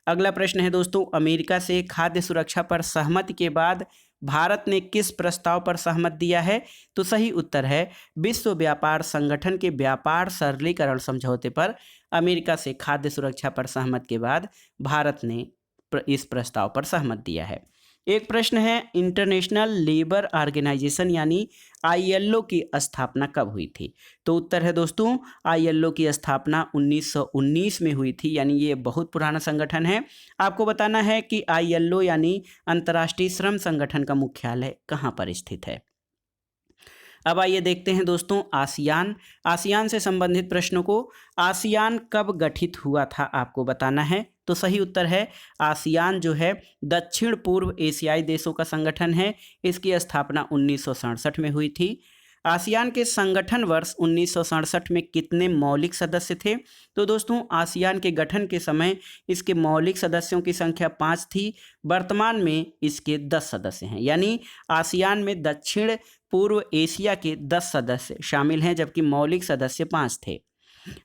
अगला प्रश्न है दोस्तों, अमेरिका से खाद्य सुरक्षा पर सहमति के बाद भारत ने किस प्रस्ताव पर सहमत दिया है? तो सही उत्तर है विश्व व्यापार संगठन के व्यापार सरलीकरण समझौते पर अमेरिका से खाद्य सुरक्षा पर सहमति के बाद भारत ने इस प्रस्ताव पर सहमत दिया है। एक प्रश्न है, इंटरनेशनल लेबर ऑर्गेनाइजेशन यानी ILO की स्थापना कब हुई थी? तो उत्तर है दोस्तों ILO की स्थापना 1919 में हुई थी, यानी ये बहुत पुराना संगठन है। आपको बताना है कि ILO यानी अंतर्राष्ट्रीय श्रम संगठन का मुख्यालय कहाँ पर स्थित है। अब आइए देखते हैं दोस्तों आसियान। आसियान से संबंधित प्रश्नों को। आसियान कब गठित हुआ था आपको बताना है। तो सही उत्तर है आसियान जो है दक्षिण पूर्व एशियाई देशों का संगठन है। इसकी स्थापना 1967 में हुई थी। आसियान के संगठन वर्ष 1967 में कितने मौलिक सदस्य थे? तो दोस्तों आसियान के गठन के समय इसके मौलिक सदस्यों की संख्या 5 थी। वर्तमान में इसके 10 सदस्य हैं, यानी आसियान में दक्षिण पूर्व एशिया के 10 सदस्य शामिल हैं, जबकि मौलिक सदस्य 5 थे।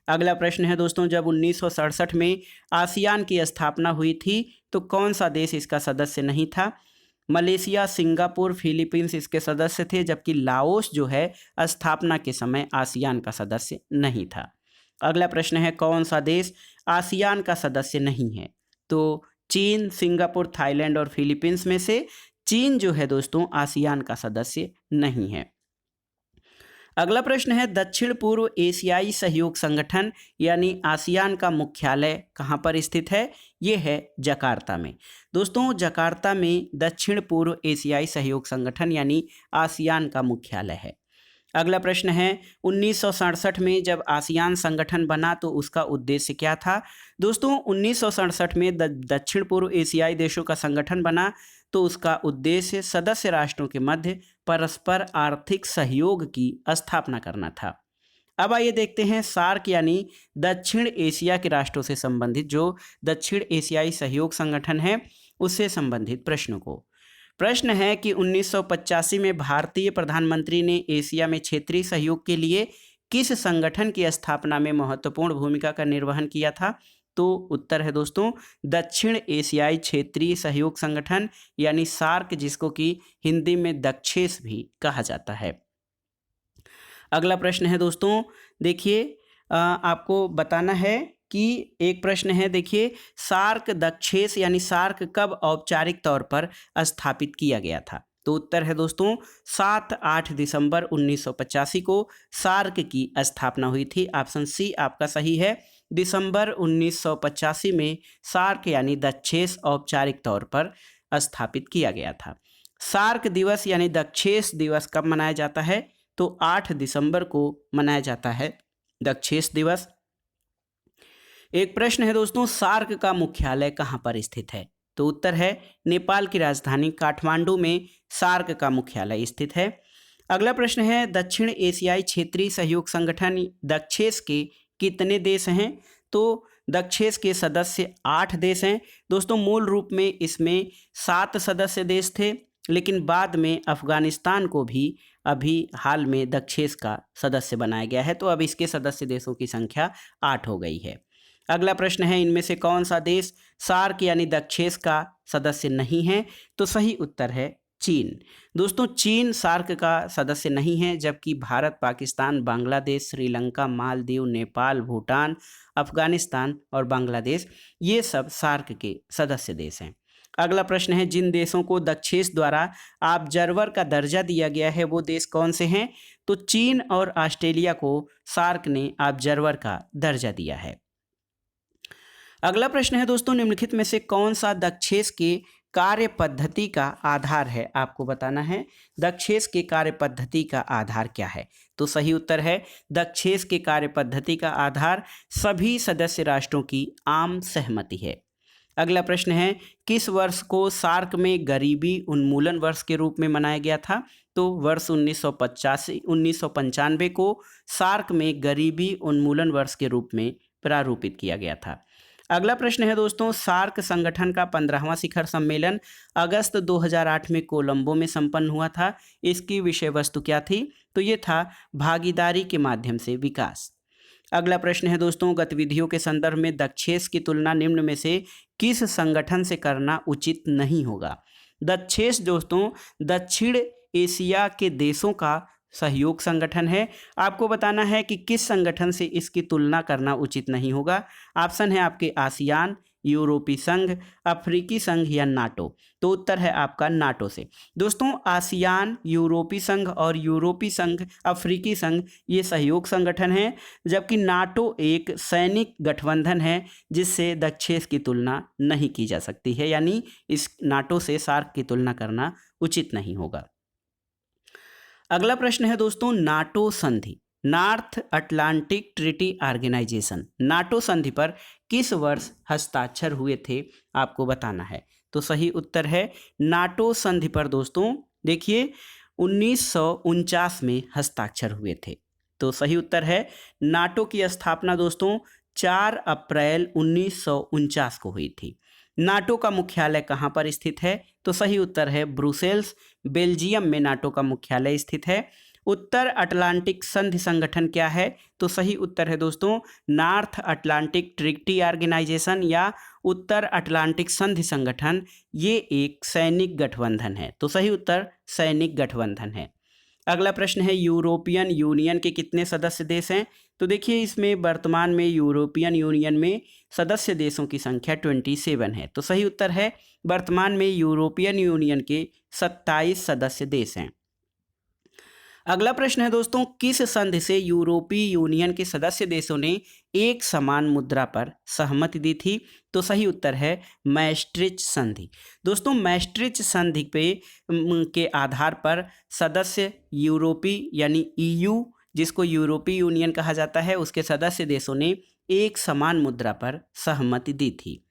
अगला प्रश्न है दोस्तों, जब 1967 में आसियान की स्थापना हुई थी तो कौन सा देश इसका सदस्य नहीं था? मलेशिया, सिंगापुर, फिलीपींस इसके सदस्य थे, जबकि लाओस जो है स्थापना के समय आसियान का सदस्य नहीं था। अगला प्रश्न है, कौन सा देश आसियान का सदस्य नहीं है? तो चीन, सिंगापुर, थाईलैंड और फिलीपींस में से चीन जो है दोस्तों आसियान का सदस्य नहीं है। अगला प्रश्न है, दक्षिण पूर्व एशियाई सहयोग संगठन यानी आसियान का मुख्यालय कहाँ पर स्थित है? ये है जकार्ता में। दोस्तों जकार्ता में दक्षिण पूर्व एशियाई सहयोग संगठन यानी आसियान का मुख्यालय है। अगला प्रश्न है, 1967 में जब आसियान संगठन बना तो उसका उद्देश्य क्या था? दोस्तों 1967 में दक्षिण पूर्व एशियाई देशों का संगठन बना तो उसका उद्देश्य सदस्य राष्ट्रों के मध्य परस्पर आर्थिक सहयोग की स्थापना करना था। अब आइए देखते हैं सार्क यानी दक्षिण एशिया के राष्ट्रों से संबंधित जो दक्षिण एशियाई सहयोग संगठन है उससे संबंधित प्रश्नों को। प्रश्न है कि 1985 में भारतीय प्रधानमंत्री ने एशिया में क्षेत्रीय सहयोग के लिए किस संगठन की स्थापना में महत्वपूर्ण भूमिका का निर्वहन किया था? तो उत्तर है दोस्तों दक्षिण एशियाई क्षेत्रीय सहयोग संगठन यानी सार्क, जिसको कि हिंदी में दक्षेस भी कहा जाता है। अगला प्रश्न है दोस्तों, देखिए आपको बताना है कि एक प्रश्न है, देखिए सार्क दक्षेस यानी सार्क कब औपचारिक तौर पर स्थापित किया गया था? तो उत्तर है दोस्तों 7-8 दिसंबर 1985 को सार्क की स्थापना हुई थी। ऑप्शन सी आपका सही है। दिसंबर 1985 में सार्क यानी दक्षेस औपचारिक तौर पर स्थापित किया गया था। सार्क दिवस यानी दक्षेस दिवस कब मनाया जाता है? तो 8 दिसंबर को मनाया जाता है दक्षेस दिवस। एक प्रश्न है दोस्तों, सार्क का मुख्यालय कहाँ पर स्थित है? तो उत्तर है नेपाल की राजधानी काठमांडू में सार्क का मुख्यालय स्थित है। अगला प्रश्न है, दक्षिण एशियाई क्षेत्रीय सहयोग संगठन दक्षेस के कितने देश हैं? तो दक्षेस के सदस्य 8 देश हैं। दोस्तों मूल रूप में इसमें 7 सदस्य देश थे, लेकिन बाद में अफगानिस्तान को भी अभी हाल में दक्षेस का सदस्य बनाया गया है, तो अब इसके सदस्य देशों की संख्या 8 हो गई है। अगला प्रश्न है, इनमें से कौन सा देश सार्क यानी दक्षेस का सदस्य नहीं है? तो सही उत्तर है चीन। दोस्तों चीन सार्क का सदस्य नहीं है, जबकि भारत, पाकिस्तान, बांग्लादेश, श्रीलंका, मालदीव, नेपाल, भूटान, अफगानिस्तान और बांग्लादेश ये सब सार्क के सदस्य देश हैं। अगला प्रश्न है, जिन देशों को दक्षेस द्वारा ऑब्जर्वर का दर्जा दिया गया है वो देश कौन से हैं? तो चीन और ऑस्ट्रेलिया को सार्क ने ऑब्जर्वर का दर्जा दिया है। अगला प्रश्न है दोस्तों, निम्नलिखित में से कौन सा दक्षेस के कार्य पद्धति का आधार है? आपको बताना है दक्षेस के कार्य पद्धति का आधार क्या है। तो सही उत्तर है दक्षेस के कार्य पद्धति का आधार सभी सदस्य राष्ट्रों की आम सहमति है। अगला प्रश्न है, किस वर्ष को सार्क में गरीबी उन्मूलन वर्ष के रूप में मनाया गया था? तो वर्ष 1995 को सार्क में गरीबी उन्मूलन वर्ष के रूप में प्रारूपित किया गया था। अगला प्रश्न है दोस्तों, सार्क संगठन का 15वां शिखर सम्मेलन अगस्त 2008 में कोलंबो में संपन्न हुआ था। इसकी विषय वस्तु क्या थी? तो ये था भागीदारी के माध्यम से विकास। अगला प्रश्न है दोस्तों, गतिविधियों के संदर्भ में दक्षेस की तुलना निम्न में से किस संगठन से करना उचित नहीं होगा? दक्षेस दोस्तों दक्षिण एशिया के देशों का सहयोग संगठन है। आपको बताना है कि किस संगठन से इसकी तुलना करना उचित नहीं होगा। ऑप्शन है आपके आसियान, यूरोपीय संघ, अफ्रीकी संघ या नाटो। तो उत्तर है आपका नाटो से। दोस्तों आसियान, यूरोपीय संघ और यूरोपीय संघ, अफ्रीकी संघ ये सहयोग संगठन हैं, जबकि नाटो एक सैनिक गठबंधन है जिससे दक्षेस की तुलना नहीं की जा सकती है, यानी इस नाटो से सार्क की तुलना करना उचित नहीं होगा। अगला प्रश्न है दोस्तों, नाटो संधि, North Atlantic Treaty Organisation, NATO संधि पर किस वर्ष हस्ताक्षर हुए थे? आपको बताना है। तो सही उत्तर है नाटो संधि पर दोस्तों देखिए 1949 में हस्ताक्षर हुए थे। तो सही उत्तर है नाटो की स्थापना दोस्तों 4 अप्रैल 1949 को हुई थी। नाटो का मुख्यालय कहाँ पर स्थित है? तो सही उत्तर है ब्रुसेल्स, बेल्जियम में नाटो का मुख्यालय स्थित है। उत्तर अटलांटिक संधि संगठन क्या है? तो सही उत्तर है दोस्तों नॉर्थ अटलांटिक ट्रीटी ऑर्गेनाइजेशन या उत्तर अटलांटिक संधि संगठन। ये एक सैनिक गठबंधन है। तो सही उत्तर सैनिक गठबंधन है। अगला प्रश्न है, यूरोपियन यूनियन के कितने सदस्य देश हैं? तो देखिए इसमें वर्तमान में यूरोपियन यूनियन में सदस्य देशों की संख्या 27 है। तो सही उत्तर है वर्तमान में यूरोपियन यूनियन के 27 सदस्य देश हैं। अगला प्रश्न है दोस्तों, किस संधि से यूरोपीय यूनियन के सदस्य देशों ने एक समान मुद्रा पर सहमति दी थी? तो सही उत्तर है मैस्ट्रिच संधि। दोस्तों मैस्ट्रिच संधि के आधार पर सदस्य यूरोपीय यानी ईयू, जिसको यूरोपीय यूनियन कहा जाता है, उसके सदस्य देशों ने एक समान मुद्रा पर सहमति दी थी।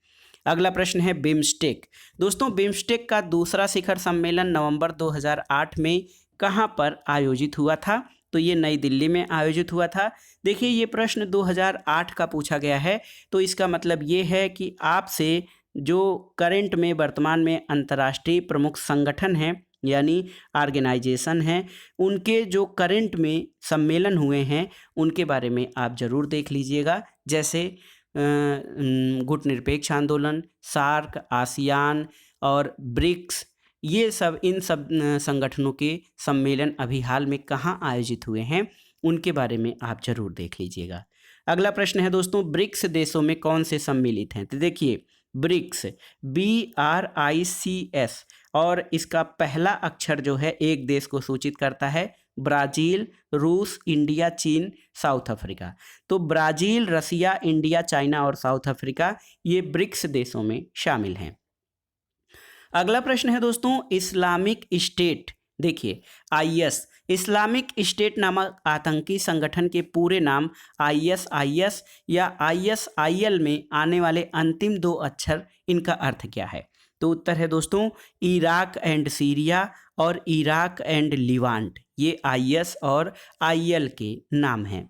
अगला प्रश्न है बिम्स्टेक। दोस्तों बिम्स्टेक का दूसरा शिखर सम्मेलन नवंबर 2008 में कहाँ पर आयोजित हुआ था? तो ये नई दिल्ली में आयोजित हुआ था। देखिए ये प्रश्न 2008 का पूछा गया है, तो इसका मतलब ये है कि आपसे जो करंट में वर्तमान में अंतर्राष्ट्रीय प्रमुख संगठन हैं यानी ऑर्गेनाइजेशन हैं, उनके जो करंट में सम्मेलन हुए हैं उनके बारे में आप ज़रूर देख लीजिएगा, जैसे गुटनिरपेक्ष आंदोलन, सार्क, आसियान और ब्रिक्स, ये सब इन सब संगठनों के सम्मेलन अभी हाल में कहाँ आयोजित हुए हैं उनके बारे में आप जरूर देख लीजिएगा। अगला प्रश्न है दोस्तों, ब्रिक्स देशों में कौन से सम्मिलित हैं? तो देखिए ब्रिक्स BRICS और इसका पहला अक्षर जो है एक देश को सूचित करता है, ब्राज़ील, रूस, इंडिया, चीन, साउथ अफ्रीका। तो ब्राज़ील, रसिया, इंडिया, चाइना और साउथ अफ्रीका ये ब्रिक्स देशों में शामिल हैं। अगला प्रश्न है दोस्तों, इस्लामिक स्टेट, देखिए IS, इस्लामिक स्टेट नामक आतंकी संगठन के पूरे नाम ISIS या ISIL में आने वाले अंतिम 2 अक्षर, इनका अर्थ क्या है? तो उत्तर है दोस्तों इराक एंड सीरिया और इराक एंड लिवांट, ये IS और IL के नाम हैं।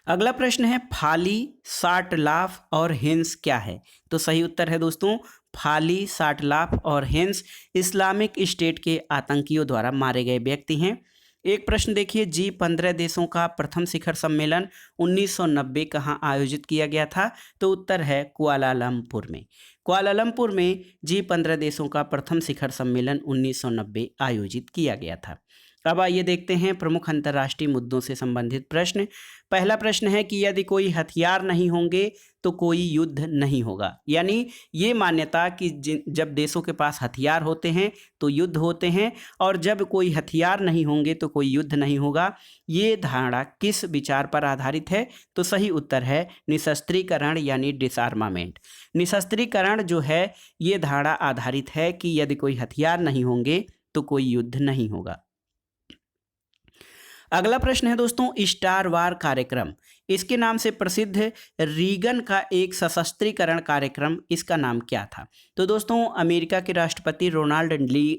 अगला प्रश्न है फाली, साटलाफ और हिंस क्या है? तो सही उत्तर है दोस्तों फाली, साटलाफ और हिंस इस्लामिक स्टेट के आतंकियों द्वारा मारे गए व्यक्ति हैं। एक प्रश्न देखिए, G15 देशों का प्रथम शिखर सम्मेलन 1990 कहाँ आयोजित किया गया था? तो उत्तर है कुआलालंपुर में। कुआलालंपुर में G15 देशों का प्रथम शिखर सम्मेलन 1990 आयोजित किया गया था। अब आइए देखते हैं प्रमुख अंतर्राष्ट्रीय मुद्दों से संबंधित प्रश्न। पहला प्रश्न है कि यदि कोई हथियार नहीं होंगे तो कोई युद्ध नहीं होगा। यानी ये मान्यता कि जब देशों के पास हथियार होते हैं तो युद्ध होते हैं, और जब कोई हथियार नहीं होंगे तो कोई युद्ध नहीं होगा, ये धारणा किस विचार पर आधारित है? तो सही उत्तर है निशस्त्रीकरण यानी डिसआर्मामेंट। निशस्त्रीकरण जो है ये धारणा आधारित है कि यदि कोई हथियार नहीं होंगे तो कोई युद्ध नहीं होगा। अगला प्रश्न है दोस्तों, स्टार वार कार्यक्रम, इसके नाम से प्रसिद्ध रीगन का एक सशस्त्रीकरण कार्यक्रम, इसका नाम क्या था? तो दोस्तों अमेरिका के राष्ट्रपति रोनाल्ड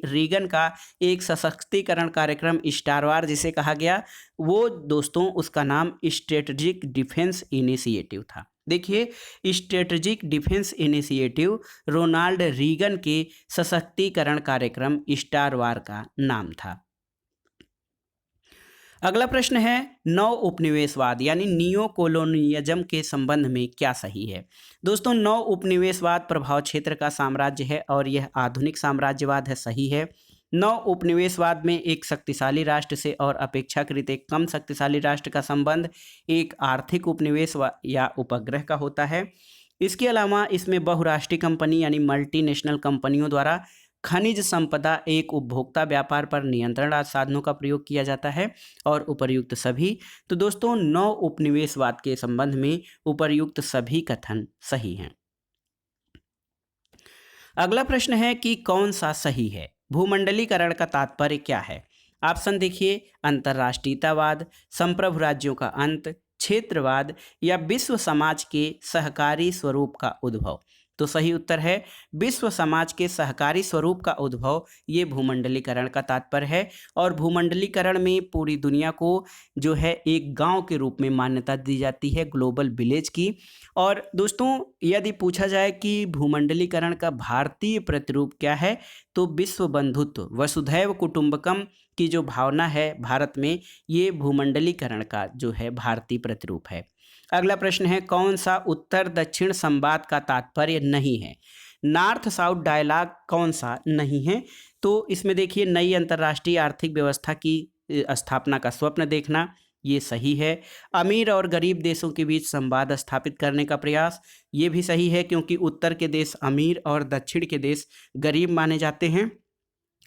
रीगन का एक सशक्तिकरण कार्यक्रम स्टार वार जिसे कहा गया, वो दोस्तों उसका नाम स्ट्रेटेजिक डिफेंस इनिशिएटिव था। देखिए, Strategic Defence Initiative Ronald Reagan के सशक्तिकरण कार्यक्रम स्टार वार का नाम था। अगला प्रश्न है, नव उपनिवेशवाद यानी नियो कोलोनियलिज्म के संबंध में क्या सही है? दोस्तों नव उपनिवेशवाद प्रभाव क्षेत्र का साम्राज्य है और यह आधुनिक साम्राज्यवाद है, सही है। नव उपनिवेशवाद में एक शक्तिशाली राष्ट्र से और अपेक्षाकृत एक कम शक्तिशाली राष्ट्र का संबंध एक आर्थिक उपनिवेश या उपग्रह का होता है। इसके अलावा इसमें बहुराष्ट्रीय कंपनी यानी मल्टीनेशनल कंपनियों द्वारा खनिज संपदा एक उपभोक्ता व्यापार पर नियंत्रण आदि साधनों का प्रयोग किया जाता है और उपर्युक्त सभी। तो दोस्तों नव उपनिवेशवाद के संबंध में उपर्युक्त सभी कथन सही हैं। अगला प्रश्न है कि कौन सा सही है? भूमंडलीकरण का तात्पर्य क्या है? ऑप्शन देखिए, अंतर्राष्ट्रीयतावाद, संप्रभु राज्यों का अंत, क्षेत्रवाद या विश्व समाज के सहकारी स्वरूप का उद्भव। तो सही उत्तर है विश्व समाज के सहकारी स्वरूप का उद्भव, ये भूमंडलीकरण का तात्पर्य है। और भूमंडलीकरण में पूरी दुनिया को जो है एक गांव के रूप में मान्यता दी जाती है, ग्लोबल विलेज की। और दोस्तों यदि पूछा जाए कि भूमंडलीकरण का भारतीय प्रतिरूप क्या है, तो विश्व बंधुत्व वसुधैव कुटुंबकम की जो भावना है भारत में, ये भूमंडलीकरण का जो है भारतीय प्रतिरूप है। अगला प्रश्न है, कौन सा उत्तर दक्षिण संवाद का तात्पर्य नहीं है? नॉर्थ साउथ डायलॉग कौन सा नहीं है? तो इसमें देखिए, नई अंतर्राष्ट्रीय आर्थिक व्यवस्था की स्थापना का स्वप्न देखना, ये सही है। अमीर और गरीब देशों के बीच संवाद स्थापित करने का प्रयास, ये भी सही है, क्योंकि उत्तर के देश अमीर और दक्षिण के देश गरीब माने जाते हैं।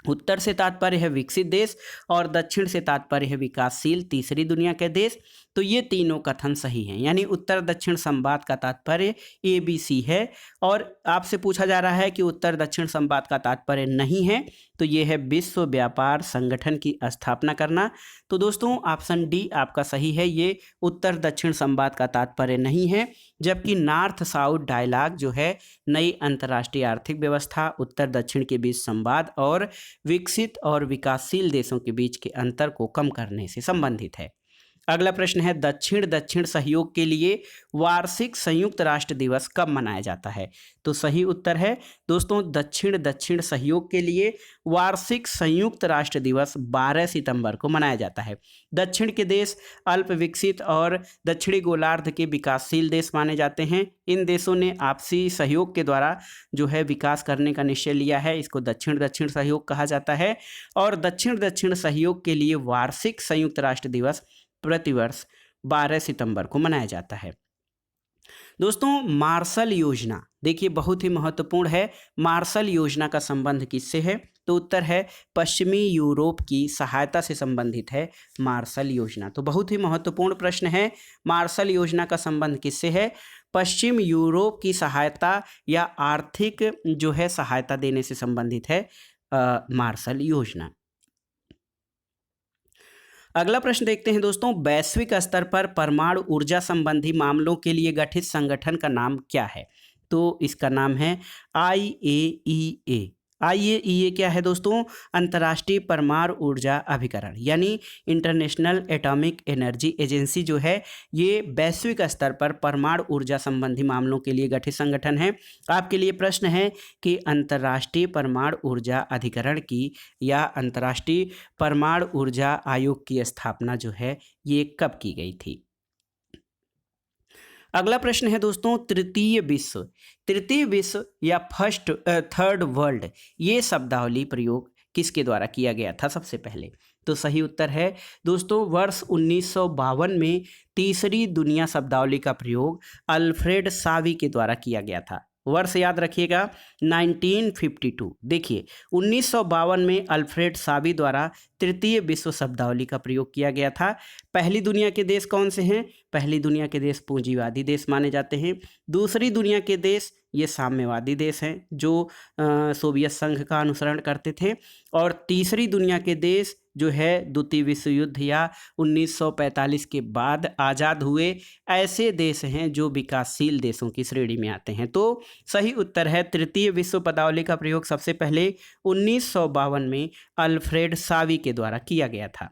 उत्तर से तात्पर्य है विकसित देश और दक्षिण से तात्पर्य है विकासशील तीसरी दुनिया के देश। तो ये तीनों कथन सही हैं, यानी उत्तर दक्षिण संवाद का तात्पर्य ABC है। और आपसे पूछा जा रहा है कि उत्तर दक्षिण संवाद का तात्पर्य नहीं है, तो ये है विश्व व्यापार संगठन की स्थापना करना। तो दोस्तों ऑप्शन डी आपका सही है, ये उत्तर दक्षिण संवाद का तात्पर्य नहीं है। जबकि नॉर्थ साउथ डायलॉग जो है नई अंतर्राष्ट्रीय आर्थिक व्यवस्था, उत्तर दक्षिण के बीच संवाद और विकसित और विकासशील देशों के बीच के अंतर को कम करने से संबंधित है। अगला प्रश्न है, दक्षिण दक्षिण सहयोग के लिए वार्षिक संयुक्त राष्ट्र दिवस कब मनाया जाता है? तो सही उत्तर है दोस्तों, दक्षिण दक्षिण सहयोग के लिए वार्षिक संयुक्त राष्ट्र दिवस 12 सितंबर को मनाया जाता है। दक्षिण के देश अल्प विकसित और दक्षिणी गोलार्ध के विकासशील देश माने जाते हैं। इन देशों ने आपसी सहयोग के द्वारा जो है विकास करने का निश्चय लिया है, इसको दक्षिण दक्षिण सहयोग कहा जाता है। और दक्षिण दक्षिण सहयोग के लिए वार्षिक संयुक्त राष्ट्र दिवस प्रतिवर्ष 12 सितंबर को मनाया जाता है। दोस्तों मार्शल योजना देखिए बहुत ही महत्वपूर्ण है। मार्शल योजना का संबंध किससे है? तो उत्तर है पश्चिमी यूरोप की सहायता से संबंधित है मार्शल योजना। तो बहुत ही महत्वपूर्ण प्रश्न है, मार्शल योजना का संबंध किससे है? पश्चिम यूरोप की सहायता या आर्थिक जो है सहायता देने से संबंधित है मार्शल योजना। अगला प्रश्न देखते हैं दोस्तों, वैश्विक स्तर पर परमाणु ऊर्जा संबंधी मामलों के लिए गठित संगठन का नाम क्या है? तो इसका नाम है IAEA। IAEA क्या है दोस्तों? अंतर्राष्ट्रीय परमाणु ऊर्जा अभिकरण, यानी इंटरनेशनल एटॉमिक एनर्जी एजेंसी जो है, ये वैश्विक स्तर पर परमाणु ऊर्जा संबंधी मामलों के लिए गठित संगठन है। आपके लिए प्रश्न है कि अंतर्राष्ट्रीय परमाणु ऊर्जा अधिकरण की या अंतर्राष्ट्रीय परमाणु ऊर्जा आयोग की स्थापना जो है, ये कब की गई थी? अगला प्रश्न है दोस्तों, तृतीय विश्व या थर्ड वर्ल्ड, ये शब्दावली प्रयोग किसके द्वारा किया गया था सबसे पहले? तो सही उत्तर है दोस्तों, वर्ष 1952 में तीसरी दुनिया शब्दावली का प्रयोग अल्फ्रेड सावी के द्वारा किया गया था। वर्ष याद रखिएगा, 1952। देखिए, 1952 में अल्फ्रेड सावी द्वारा तृतीय विश्व शब्दावली का प्रयोग किया गया था। पहली दुनिया के देश कौन से हैं? पहली दुनिया के देश पूंजीवादी देश माने जाते हैं। दूसरी दुनिया के देश ये साम्यवादी देश हैं जो सोवियत संघ का अनुसरण करते थे। और तीसरी दुनिया के देश जो है द्वितीय विश्व युद्ध या 1945 के बाद आज़ाद हुए ऐसे देश हैं जो विकासशील देशों की श्रेणी में आते हैं। तो सही उत्तर है तृतीय विश्व पदावली का प्रयोग सबसे पहले 1952 में अल्फ्रेड सावी के द्वारा किया गया था।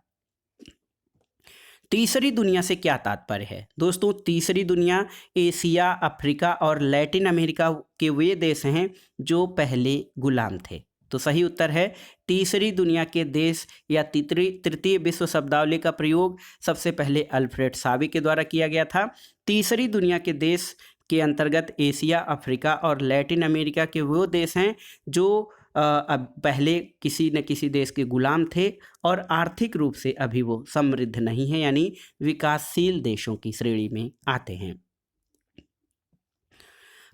तीसरी दुनिया से क्या तात्पर्य है दोस्तों? तीसरी दुनिया एशिया, अफ्रीका और लैटिन अमेरिका के वे देश हैं जो पहले गुलाम थे। तो सही उत्तर है तीसरी दुनिया के देश या तृतीय विश्व शब्दावली का प्रयोग सबसे पहले अल्फ्रेड सावी के द्वारा किया गया था। तीसरी दुनिया के देश के अंतर्गत एशिया, अफ्रीका और लैटिन अमेरिका के वो देश हैं जो अब पहले किसी न किसी देश के गुलाम थे और आर्थिक रूप से अभी वो समृद्ध नहीं है, यानी विकासशील देशों की श्रेणी में आते हैं।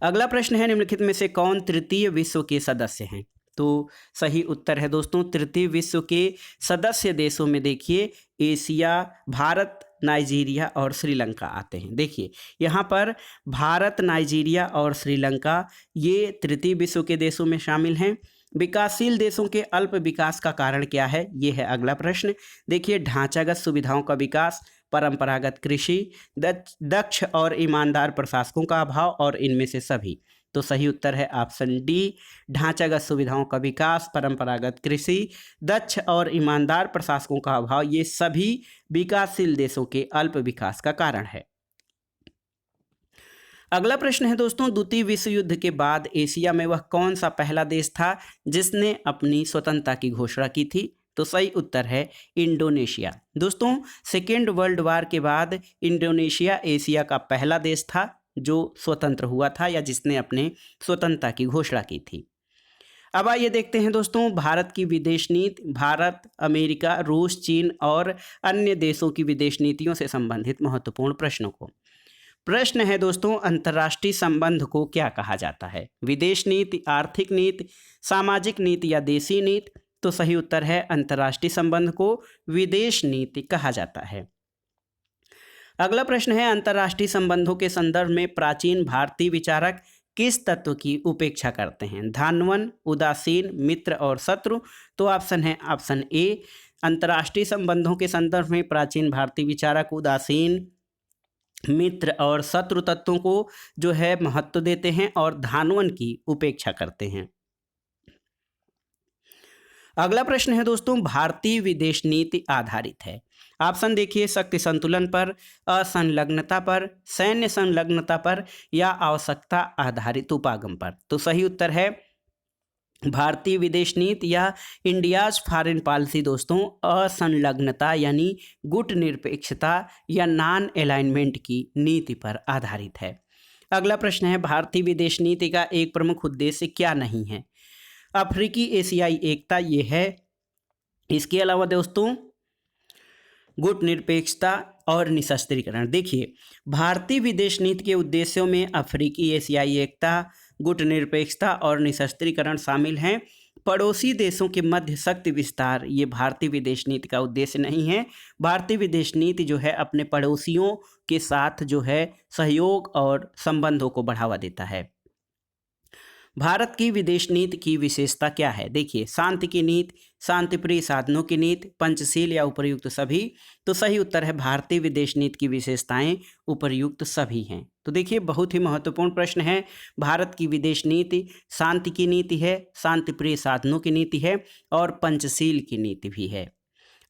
अगला प्रश्न है, निम्नलिखित में से कौन तृतीय विश्व के सदस्य हैं? तो सही उत्तर है दोस्तों, तृतीय विश्व के सदस्य देशों में देखिए एशिया, भारत, नाइजीरिया और श्रीलंका आते हैं। देखिए यहाँ पर भारत, नाइजीरिया और श्रीलंका ये तृतीय विश्व के देशों में शामिल हैं। विकासशील देशों के अल्प विकास का कारण क्या है? ये है अगला प्रश्न। देखिए, ढांचागत सुविधाओं का विकास, परंपरागत कृषि, दक्ष और ईमानदार प्रशासकों का अभाव और इनमें से सभी। तो सही उत्तर है ऑप्शन डी, ढांचागत सुविधाओं का विकास, परंपरागत कृषि, दक्ष और ईमानदार प्रशासकों का अभाव, ये सभी विकासशील देशों के अल्प विकास का कारण है। अगला प्रश्न है दोस्तों, द्वितीय विश्व युद्ध के बाद एशिया में वह कौन सा पहला देश था जिसने अपनी स्वतंत्रता की घोषणा की थी? तो सही उत्तर है इंडोनेशिया। दोस्तों, सेकेंड वर्ल्ड वार के बाद इंडोनेशिया एशिया का पहला देश था जो स्वतंत्र हुआ था या जिसने अपने स्वतंत्रता की घोषणा की थी। अब आइए देखते हैं दोस्तों भारत की विदेश नीति, भारत, अमेरिका, रूस, चीन और अन्य देशों की विदेश नीतियों से संबंधित महत्वपूर्ण प्रश्नों को। प्रश्न है दोस्तों, अंतर्राष्ट्रीय संबंध को क्या कहा जाता है? विदेश नीति, आर्थिक नीति, सामाजिक नीति या देशी नीति? तो सही उत्तर है अंतर्राष्ट्रीय संबंध को विदेश नीति कहा जाता है। अगला प्रश्न है, अंतर्राष्ट्रीय संबंधों के संदर्भ में प्राचीन भारतीय विचारक किस तत्व की उपेक्षा करते हैं? धानवन, उदासीन, मित्र और शत्रु? तो ऑप्शन है ऑप्शन ए, अंतर्राष्ट्रीय संबंधों के संदर्भ में प्राचीन भारतीय विचारक उदासीन, मित्र और शत्रु तत्वों को जो है महत्व देते हैं और धानवन की उपेक्षा करते हैं। अगला प्रश्न है दोस्तों, भारतीय विदेश नीति आधारित है। ऑप्शन देखिए, शक्ति संतुलन पर, असंलग्नता पर, सैन्य संलग्नता पर या आवश्यकता आधारित उपागम पर। तो सही उत्तर है भारतीय विदेश नीति या इंडियाज फॉरेन पॉलिसी दोस्तों असंलग्नता यानी गुट निरपेक्षता या नॉन अलाइनमेंट की नीति पर आधारित है। अगला प्रश्न है, भारतीय विदेश नीति का एक प्रमुख उद्देश्य क्या नहीं है? अफ्रीकी एशियाई एकता ये है। इसके अलावा दोस्तों गुट निरपेक्षता और निशस्त्रीकरण। देखिए, भारतीय विदेश नीति के उद्देश्यों में अफ्रीकी एशियाई एकता, गुट निरपेक्षता और निशस्त्रीकरण शामिल हैं। पड़ोसी देशों के मध्य शक्ति विस्तार ये भारतीय विदेश नीति का उद्देश्य नहीं है। भारतीय विदेश नीति जो है अपने पड़ोसियों के साथ जो है सहयोग और संबंधों को बढ़ावा देता है। भारत की विदेश नीति की विशेषता क्या है? देखिए, शांति की नीति, शांतिप्रिय साधनों की नीति, पंचशील या उपर्युक्त सभी। तो सही उत्तर है भारतीय विदेश नीति की विशेषताएं उपर्युक्त सभी हैं। तो देखिए, बहुत ही महत्वपूर्ण प्रश्न है। भारत की विदेश नीति शांति की नीति है, शांतिप्रिय साधनों की नीति है और पंचशील की नीति भी है।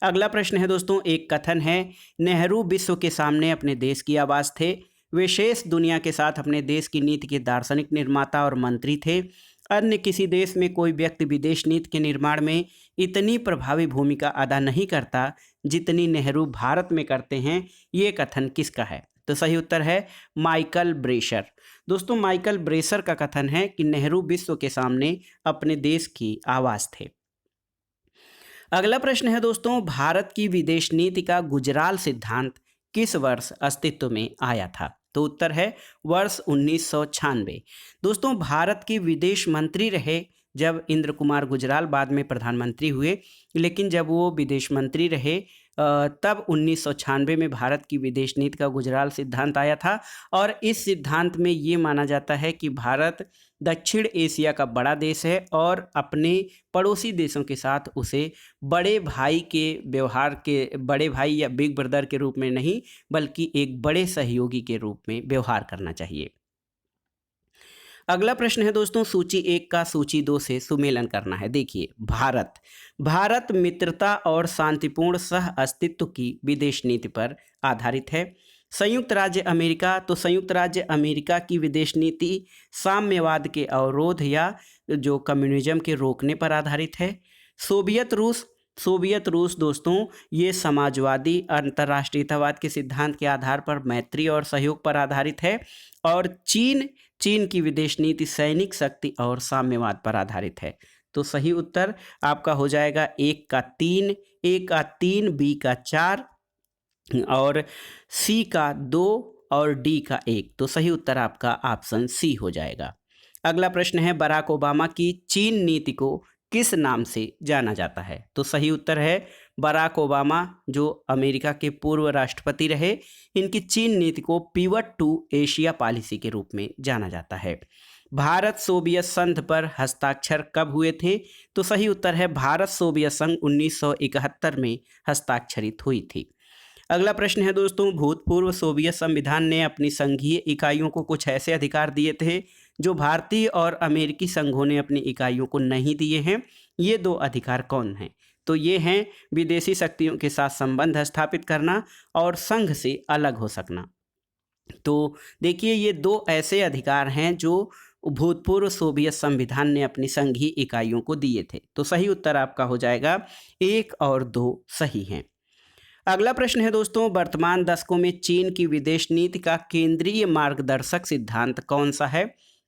अगला प्रश्न है दोस्तों, एक कथन है, नेहरू विश्व के सामने अपने देश की आवाज़ थे। वे शेष दुनिया के साथ अपने देश की नीति के दार्शनिक निर्माता और मंत्री थे। अन्य किसी देश में कोई व्यक्ति विदेश नीति के निर्माण में इतनी प्रभावी भूमिका अदा नहीं करता जितनी नेहरू भारत में करते हैं। ये कथन किसका है? तो सही उत्तर है माइकल ब्रेशर। दोस्तों, माइकल ब्रेशर का कथन है कि नेहरू विश्व के सामने अपने देश की आवाज़ थे। अगला प्रश्न है दोस्तों, भारत की विदेश नीति का गुजराल सिद्धांत किस वर्ष अस्तित्व में आया था? तो उत्तर है वर्ष 1996। दोस्तों, भारत के विदेश मंत्री रहे जब इंद्र कुमार गुजराल, बाद में प्रधानमंत्री हुए, लेकिन जब वो विदेश मंत्री रहे तब 1996 में भारत की विदेश नीति का गुजराल सिद्धांत आया था। और इस सिद्धांत में ये माना जाता है कि भारत दक्षिण एशिया का बड़ा देश है और अपने पड़ोसी देशों के साथ उसे बड़े भाई के व्यवहार के, बड़े भाई या बिग ब्रदर के रूप में नहीं, बल्कि एक बड़े सहयोगी के रूप में व्यवहार करना चाहिए। अगला प्रश्न है दोस्तों, सूची 1 का सूची 2 से सुमेलन करना है। देखिए, भारत मित्रता और शांतिपूर्ण सह अस्तित्व की विदेश नीति पर आधारित है। संयुक्त राज्य अमेरिका, तो संयुक्त राज्य अमेरिका की विदेश नीति साम्यवाद के अवरोध या जो कम्युनिज्म के रोकने पर आधारित है। सोवियत रूस दोस्तों, ये समाजवादी अंतर्राष्ट्रीयतावाद के सिद्धांत के आधार पर मैत्री और सहयोग पर आधारित है। और चीन की विदेश नीति सैनिक शक्ति और साम्यवाद पर आधारित है। तो सही उत्तर आपका हो जाएगा ए का 3, बी का 4 और सी का 2 और डी का 1। तो सही उत्तर आपका ऑप्शन सी हो जाएगा। अगला प्रश्न है, बराक ओबामा की चीन नीति को किस नाम से जाना जाता है? तो सही उत्तर है बराक ओबामा, जो अमेरिका के पूर्व राष्ट्रपति रहे, इनकी चीन नीति को पिवट टू एशिया पॉलिसी के रूप में जाना जाता है। भारत सोवियत संघ पर हस्ताक्षर कब हुए थे? तो सही उत्तर है भारत सोवियत संघ 1971 में हस्ताक्षरित हुई थी। अगला प्रश्न है दोस्तों, भूतपूर्व सोवियत संविधान ने अपनी संघीय इकाइयों को कुछ ऐसे अधिकार दिए थे जो भारतीय और अमेरिकी संघों ने अपनी इकाइयों को नहीं दिए हैं। ये 2 अधिकार कौन हैं? तो ये हैं विदेशी शक्तियों के साथ संबंध स्थापित करना और संघ से अलग हो सकना। तो देखिए, ये 2 ऐसे अधिकार हैं जो भूतपूर्व सोवियत संविधान ने अपनी संघीय इकाइयों को दिए थे। तो सही उत्तर आपका हो जाएगा 1 और 2 सही हैं। अगला प्रश्न है दोस्तों, वर्तमान दशकों में चीन की विदेश नीति का केंद्रीय मार्गदर्शक सिद्धांत कौन सा है?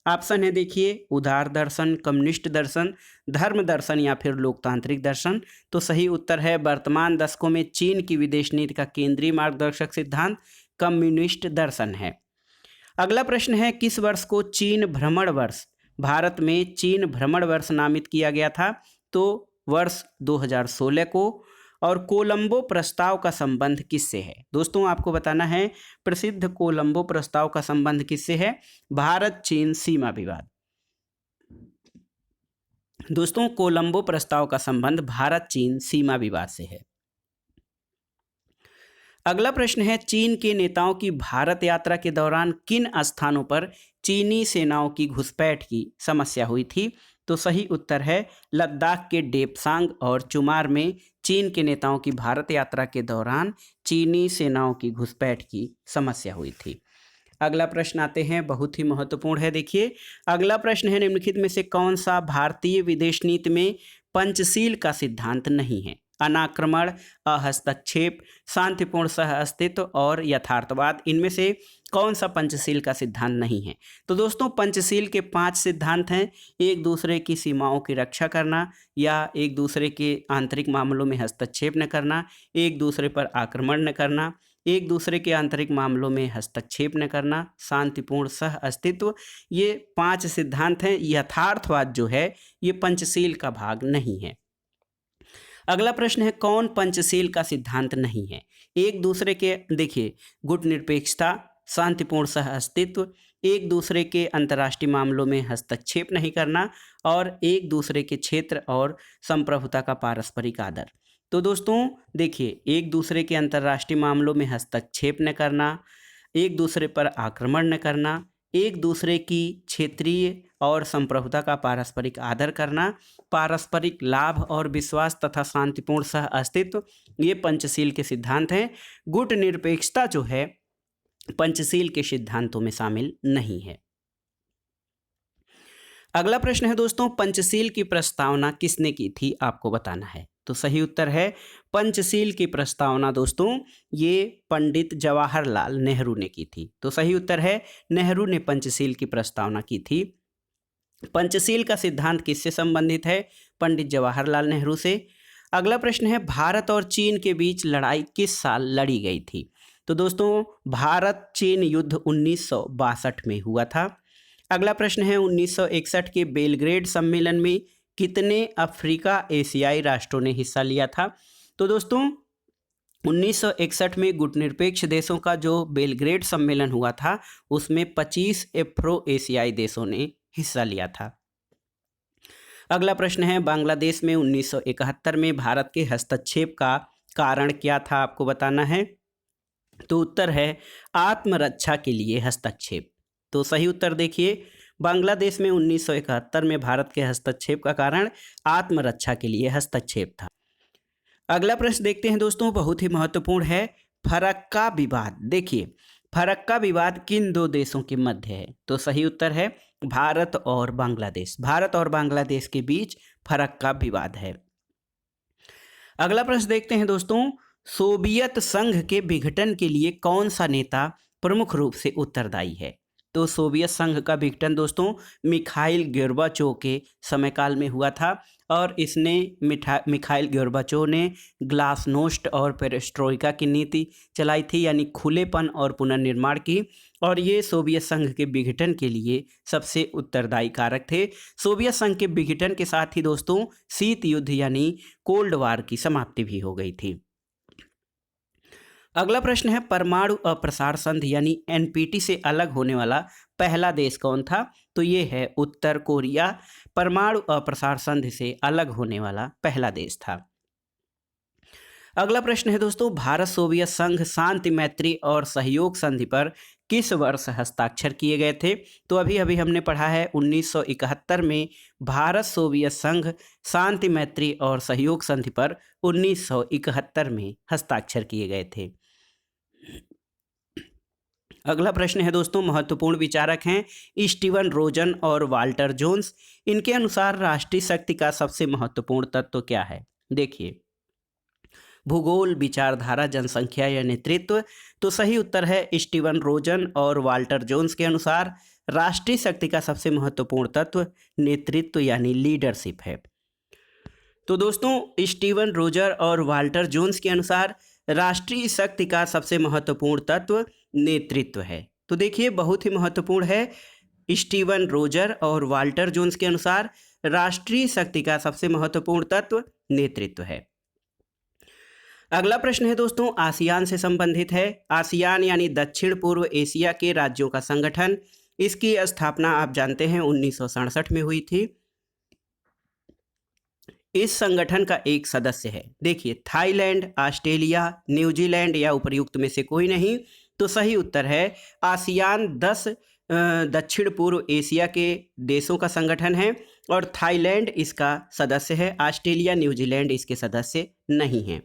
ऑप्शन है, देखिए, उदार दर्शन, कम्युनिस्ट दर्शन, धर्म दर्शन या फिर लोकतांत्रिक दर्शन। तो सही उत्तर है वर्तमान दशकों में चीन की विदेश नीति का केंद्रीय मार्गदर्शक सिद्धांत कम्युनिस्ट दर्शन है। अगला प्रश्न है, किस वर्ष को चीन भ्रमण वर्ष, भारत में चीन भ्रमण वर्ष नामित किया गया था? तो वर्ष 2016 को। और कोलंबो प्रस्ताव का संबंध किससे है? दोस्तों, आपको बताना है प्रसिद्ध कोलंबो प्रस्ताव का संबंध किससे है? भारत चीन सीमा विवाद। दोस्तों, कोलंबो प्रस्ताव का संबंध भारत चीन सीमा विवाद से है। अगला प्रश्न है, चीन के नेताओं की भारत यात्रा के दौरान किन स्थानों पर चीनी सेनाओं की घुसपैठ की समस्या हुई थी? तो सही उत्तर है लद्दाख के डेप्सांग और चुमार में चीन के नेताओं की भारत यात्रा के दौरान चीनी सेनाओं की घुसपैठ की समस्या हुई थी। अगला प्रश्न आते हैं, बहुत ही महत्वपूर्ण है। देखिए, अगला प्रश्न है, निम्नलिखित में से कौन सा भारतीय विदेश नीति में पंचशील का सिद्धांत नहीं है? अनाक्रमण, अहस्तक्षेप, शांतिपूर्ण सह अस्तित्व और यथार्थवाद, इनमें से कौन सा पंचशील का सिद्धांत नहीं है? तो दोस्तों, पंचशील के 5 सिद्धांत हैं। एक दूसरे की सीमाओं की रक्षा करना, या एक दूसरे के आंतरिक मामलों में हस्तक्षेप न करना, एक दूसरे पर आक्रमण न करना, एक दूसरे के आंतरिक मामलों में हस्तक्षेप न करना, शांतिपूर्ण सह अस्तित्व। ये 5 सिद्धांत हैं। यथार्थवाद जो है ये पंचशील का भाग नहीं है। अगला प्रश्न है, कौन पंचशील का सिद्धांत नहीं है? एक दूसरे के, देखिए, गुटनिरपेक्षता, शांतिपूर्ण सह अस्तित्व, एक दूसरे के अंतर्राष्ट्रीय मामलों में हस्तक्षेप नहीं करना और एक दूसरे के क्षेत्र और संप्रभुता का पारस्परिक आदर। तो दोस्तों देखिए, एक दूसरे के अंतर्राष्ट्रीय मामलों में हस्तक्षेप न करना, एक दूसरे पर आक्रमण न करना, एक दूसरे की क्षेत्रीय और संप्रभुता का पारस्परिक आदर करना, पारस्परिक लाभ और विश्वास तथा शांतिपूर्ण सह अस्तित्व, ये पंचशील के सिद्धांत हैं। गुट निरपेक्षता जो है पंचशील के सिद्धांतों में शामिल नहीं है। अगला प्रश्न है दोस्तों, पंचशील की प्रस्तावना किसने की थी, आपको बताना है। तो सही उत्तर है पंचशील की प्रस्तावना दोस्तों ये पंडित जवाहरलाल नेहरू ने की थी। तो सही उत्तर है नेहरू ने पंचशील की प्रस्तावना की थी। पंचशील का सिद्धांत किससे संबंधित है, पंडित जवाहरलाल नेहरू से। अगला प्रश्न है, भारत और चीन के बीच लड़ाई किस साल लड़ी गई थी। तो दोस्तों भारत चीन युद्ध 1962 में हुआ था। अगला प्रश्न है, 1961 के बेलग्रेड सम्मेलन में कितने अफ्रीका एशियाई राष्ट्रों ने हिस्सा लिया था। तो दोस्तों 1961 में गुटनिरपेक्ष देशों का जो बेलग्रेड सम्मेलन हुआ था उसमें 25 एफ्रो एशियाई देशों ने हिस्सा लिया था। अगला प्रश्न है, बांग्लादेश में 1971 में भारत के हस्तक्षेप का कारण क्या था, आपको बताना है। तो उत्तर है आत्मरक्षा के लिए हस्तक्षेप। तो सही उत्तर देखिए, बांग्लादेश में 1971 में भारत के हस्तक्षेप का कारण आत्मरक्षा के लिए हस्तक्षेप था। अगला प्रश्न देखते हैं दोस्तों, बहुत ही महत्वपूर्ण है, फरक्का विवाद। देखिए फरक्का विवाद किन दो देशों के मध्य है। तो सही उत्तर है भारत और बांग्लादेश। भारत और बांग्लादेश के बीच फरक्का विवाद है। अगला प्रश्न देखते हैं दोस्तों, सोवियत संघ के विघटन के लिए कौन सा नेता प्रमुख रूप से उत्तरदायी है। तो सोवियत संघ का विघटन दोस्तों मिखाइल गोर्बाचोव के समयकाल में हुआ था और इसने मिखाइल गोर्बाचोव ने ग्लासनोस्ट और पेरेस्ट्रोइका की नीति चलाई थी, यानी खुलेपन और पुनर्निर्माण की, और ये सोवियत संघ के विघटन के लिए सबसे उत्तरदायी कारक थे। सोवियत संघ के विघटन के साथ ही दोस्तों शीत युद्ध यानी कोल्ड वार की समाप्ति भी हो गई थी। अगला प्रश्न है, परमाणु अप्रसार संधि यानी एनपीटी से अलग होने वाला पहला देश कौन था। तो ये है उत्तर कोरिया, परमाणु अप्रसार संधि से अलग होने वाला पहला देश था। अगला प्रश्न है दोस्तों, भारत सोवियत संघ शांति मैत्री और सहयोग संधि पर किस वर्ष हस्ताक्षर किए गए थे। तो अभी अभी हमने पढ़ा है 1971 में भारत सोवियत संघ शांति मैत्री और सहयोग संधि पर 1971 में हस्ताक्षर किए गए थे। अगला प्रश्न है दोस्तों, महत्वपूर्ण विचारक हैं स्टीवन रोजन और वाल्टर जोन्स। इनके अनुसार राष्ट्रीय शक्ति का सबसे महत्वपूर्ण तत्व क्या है। देखिए भूगोल, विचारधारा, जनसंख्या या नेतृत्व। तो सही उत्तर है स्टीवन रोजन और वाल्टर जोन्स के अनुसार राष्ट्रीय शक्ति का सबसे महत्वपूर्ण तत्व नेतृत्व यानी लीडरशिप है। तो दोस्तों स्टीवन रोजर और वाल्टर जोन्स के अनुसार राष्ट्रीय शक्ति का सबसे महत्वपूर्ण तत्व नेतृत्व है। तो देखिए बहुत ही महत्वपूर्ण है, स्टीवन रोजर और वाल्टर जोन्स के अनुसार राष्ट्रीय शक्ति का सबसे महत्वपूर्ण तत्व नेतृत्व है। अगला प्रश्न है दोस्तों, आसियान से संबंधित है। आसियान यानी दक्षिण पूर्व एशिया के राज्यों का संगठन। इसकी स्थापना आप जानते हैं 1967 में हुई थी। इस संगठन का एक सदस्य है, देखिए थाईलैंड, ऑस्ट्रेलिया, न्यूजीलैंड या उपर्युक्त में से कोई नहीं। तो सही उत्तर है आसियान 10 दक्षिण पूर्व एशिया के देशों का संगठन है और थाईलैंड इसका सदस्य है। ऑस्ट्रेलिया, न्यूजीलैंड इसके सदस्य नहीं हैं।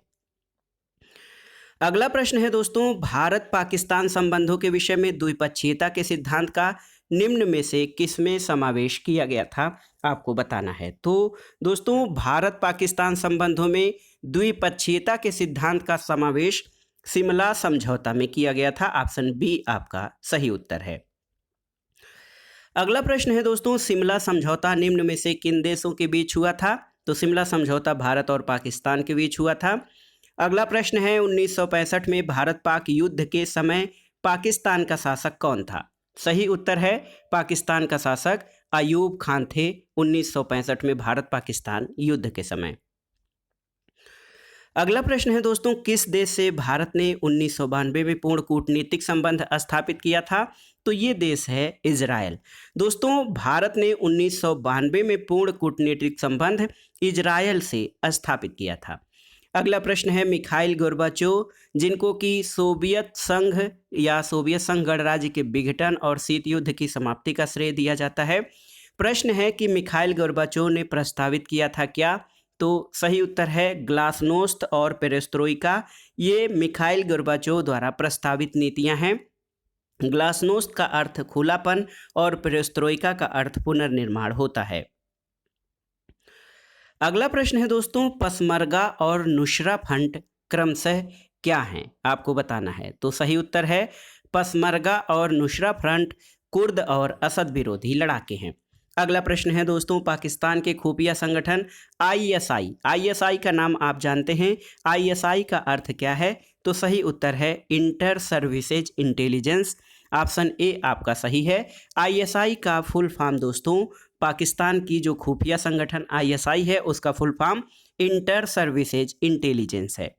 अगला प्रश्न है दोस्तों, भारत पाकिस्तान संबंधों के विषय में द्विपक्षीयता के सिद्धांत का निम्न में से किसमें समावेश किया गया था, आपको बताना है। तो दोस्तों भारत पाकिस्तान संबंधों में द्विपक्षीयता के सिद्धांत का समावेश शिमला समझौता में किया गया था। ऑप्शन बी आपका सही उत्तर है। अगला प्रश्न है दोस्तों, शिमला समझौता निम्न में से किन देशों के बीच हुआ था। तो शिमला समझौता भारत और पाकिस्तान के बीच हुआ था। अगला प्रश्न है, 1965 में भारत पाक युद्ध के समय पाकिस्तान का शासक कौन था। सही उत्तर है पाकिस्तान का शासक अयूब खान थे 1965 में भारत पाकिस्तान युद्ध के समय। अगला प्रश्न है दोस्तों, किस देश से भारत ने 1992 में पूर्ण कूटनीतिक संबंध स्थापित किया था? तो ये देश है इजराइल। दोस्तों, भारत ने 1992 में पूर्ण कूटनीतिक संबंध इजराइल से स्थापित किया था। अगला प्रश्न है, मिखाइल गोर्बाचोव, जिनको कि सोवियत संघ या सोवियत संघ गणराज्य के विघटन और शीत युद्ध की समाप्ति का श्रेय दिया जाता है। प्रश्न है कि मिखाइल गोर्बाचोव ने प्रस्तावित किया था क्या? तो सही उत्तर है ग्लासनोस्त और पेरेस्ट्रोइका। ये मिखाइल गोर्बाचोव द्वारा प्रस्तावित नीतियां हैं। ग्लासनोस्त का अर्थ खुलापन और पेरेस्ट्रोइका का अर्थ पुनर्निर्माण होता है। अगला प्रश्न है दोस्तों, पसमर्गा और नुसरा फ्रंट क्रमशः क्या हैं? आपको बताना है। तो सही उत्तर है पसमर्गा और नुसरा फ्रंट कुर्द और असद विरोधी लड़ाके हैं। अगला प्रश्न है दोस्तों, पाकिस्तान के खुफिया संगठन आईएसआई, आईएसआई का नाम आप जानते हैं, आईएसआई का अर्थ क्या है? तो सही उत्तर है inter services intelligence. Option A आपका सही है। आईएसआई का फुल फॉर्म दोस्तों, पाकिस्तान की जो खुफिया संगठन आईएसआई है उसका full form inter services intelligence है।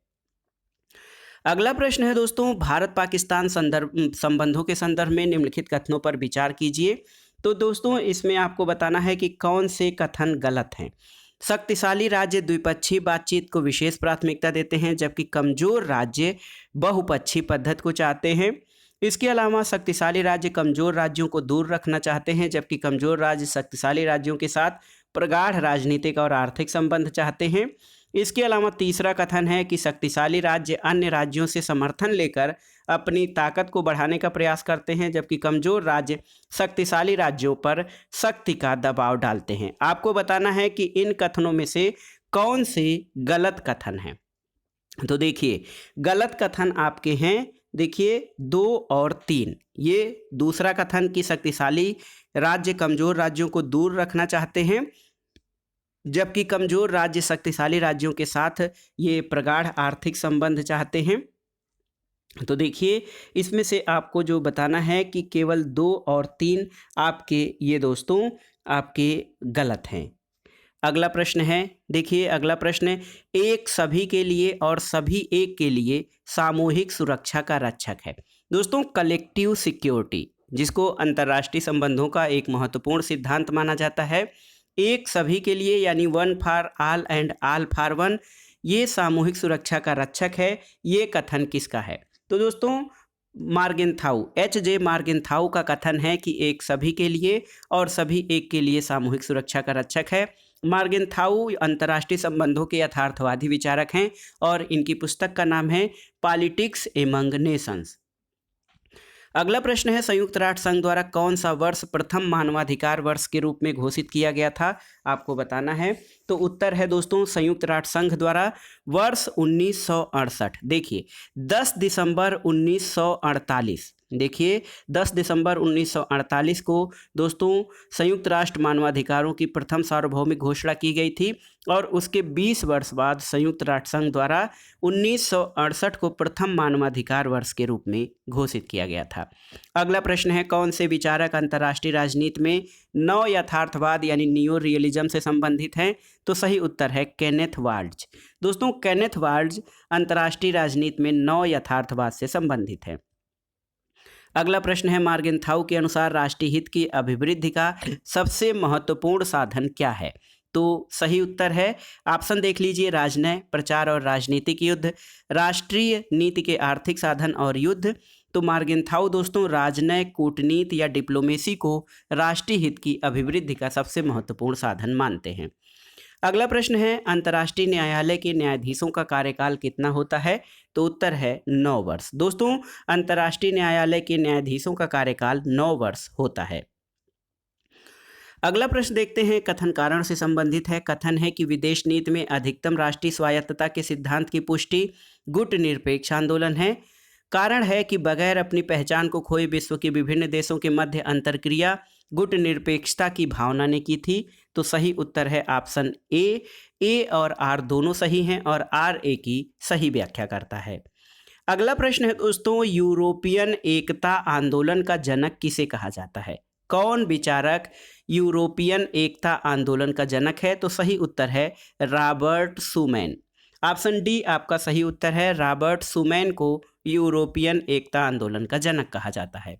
अगला प्रश्न है दोस्तों, भारत पाकिस्तान संबंधों के संदर्भ में निम्नलिखित कथनों पर विचार कीजिए। तो दोस्तों, इसमें आपको बताना है कि कौन से कथन गलत हैं। शक्तिशाली राज्य द्विपक्षीय बातचीत को विशेष प्राथमिकता देते हैं, जबकि कमजोर राज्य बहुपक्षीय पद्धति को चाहते हैं। इसके अलावा शक्तिशाली राज्य कमजोर राज्यों को दूर रखना चाहते हैं, जबकि कमजोर राज्य शक्तिशाली राज्यों के साथ प्रगाढ़ राजनीतिक और आर्थिक संबंध चाहते हैं। इसके अलावा तीसरा कथन है कि शक्तिशाली राज्य अन्य राज्यों से समर्थन लेकर अपनी ताकत को बढ़ाने का प्रयास करते हैं, जबकि कमजोर राज्य शक्तिशाली राज्यों पर शक्ति का दबाव डालते हैं। आपको बताना है कि इन कथनों में से कौन से गलत कथन हैं। तो देखिए, गलत कथन आपके हैं, देखिए 2 और 3। ये दूसरा कथन कि शक्तिशाली राज्य कमजोर राज्यों को दूर रखना चाहते हैं, जबकि कमजोर राज्य शक्तिशाली राज्यों के साथ ये प्रगाढ़ आर्थिक संबंध चाहते हैं। तो देखिए, इसमें से आपको जो बताना है कि केवल 2 और 3 आपके ये दोस्तों आपके गलत हैं। अगला प्रश्न है, देखिए अगला प्रश्न, एक सभी के लिए और सभी एक के लिए सामूहिक सुरक्षा का रक्षक है। दोस्तों, कलेक्टिव सिक्योरिटी, जिसको अंतर्राष्ट्रीय संबंधों का एक महत्वपूर्ण सिद्धांत माना जाता है, एक सभी के लिए यानी one for all and all for one, ये सामूहिक सुरक्षा का रक्षक है। ये कथन किसका है? तो दोस्तों, मार्गेनथाउ, एच.जे. मार्गेनथाउ का कथन है कि एक सभी के लिए और सभी एक के लिए सामूहिक सुरक्षा का रक्षक है। मार्गेनथाउ अंतर्राष्ट्रीय संबंधों के यथार्थवादी विचारक हैं और इनकी पुस्तक का नाम है पॉलिटिक्स एमंग नेशंस। अगला प्रश्न है, संयुक्त राष्ट्र संघ द्वारा कौन सा वर्ष प्रथम मानवाधिकार वर्ष के रूप में घोषित किया गया था? आपको बताना है। तो उत्तर है दोस्तों, संयुक्त राष्ट्र संघ द्वारा वर्ष 1968। देखिए 10 दिसंबर 1948, देखिए 10 दिसंबर 1948 को दोस्तों संयुक्त राष्ट्र मानवाधिकारों की प्रथम सार्वभौमिक घोषणा की गई थी और उसके 20 वर्ष बाद संयुक्त राष्ट्र संघ द्वारा 1968 को प्रथम मानवाधिकार वर्ष के रूप में घोषित किया गया था। अगला प्रश्न है, कौन से विचारक अंतर्राष्ट्रीय राजनीति में नव यथार्थवाद यानी नियो रियलिज्म से संबंधित हैं? तो सही उत्तर है केनेथ वाल्ज। दोस्तों, केनेथ वाल्ज अंतर्राष्ट्रीय राजनीति में नव यथार्थवाद से संबंधित है। अगला प्रश्न है, मार्गेनथाउ के अनुसार राष्ट्रीय हित की अभिवृद्धि का सबसे महत्वपूर्ण साधन क्या है? तो सही उत्तर है, ऑप्शन देख लीजिए, राजनय, प्रचार और राजनीतिक युद्ध, राष्ट्रीय नीति के आर्थिक साधन और युद्ध। तो मार्गेनथाउ दोस्तों राजनय, कूटनीति या डिप्लोमेसी को राष्ट्रीय हित की अभिवृद्धि का सबसे महत्वपूर्ण साधन मानते हैं। अगला प्रश्न है, अंतर्राष्ट्रीय न्यायालय के न्यायाधीशों का कार्यकाल कितना होता है? तो उत्तर है 9 वर्ष। दोस्तों, अंतर्राष्ट्रीय न्यायालय के न्यायाधीशों का कार्यकाल 9 वर्ष होता है। अगला प्रश्न देखते हैं, कथन कारण से संबंधित है। कथन है कि विदेश नीति में अधिकतम राष्ट्रीय स्वायत्तता के सिद्धांत की पुष्टि गुटनिरपेक्ष आंदोलन है। कारण है कि बगैर अपनी पहचान को खोए विश्व के विभिन्न देशों के मध्य अंतरक्रिया गुटनिरपेक्षता की भावना ने की थी। तो सही उत्तर है ऑप्शन ए और आर दोनों सही हैं और आर ए की सही व्याख्या करता है। अगला प्रश्न है दोस्तों, यूरोपियन एकता आंदोलन का जनक किसे कहा जाता है? कौन विचारक यूरोपियन एकता आंदोलन का जनक है? तो सही उत्तर है रॉबर्ट शूमैन। ऑप्शन डी आपका सही उत्तर है। रॉबर्ट शुमैन को यूरोपियन एकता आंदोलन का जनक कहा जाता है।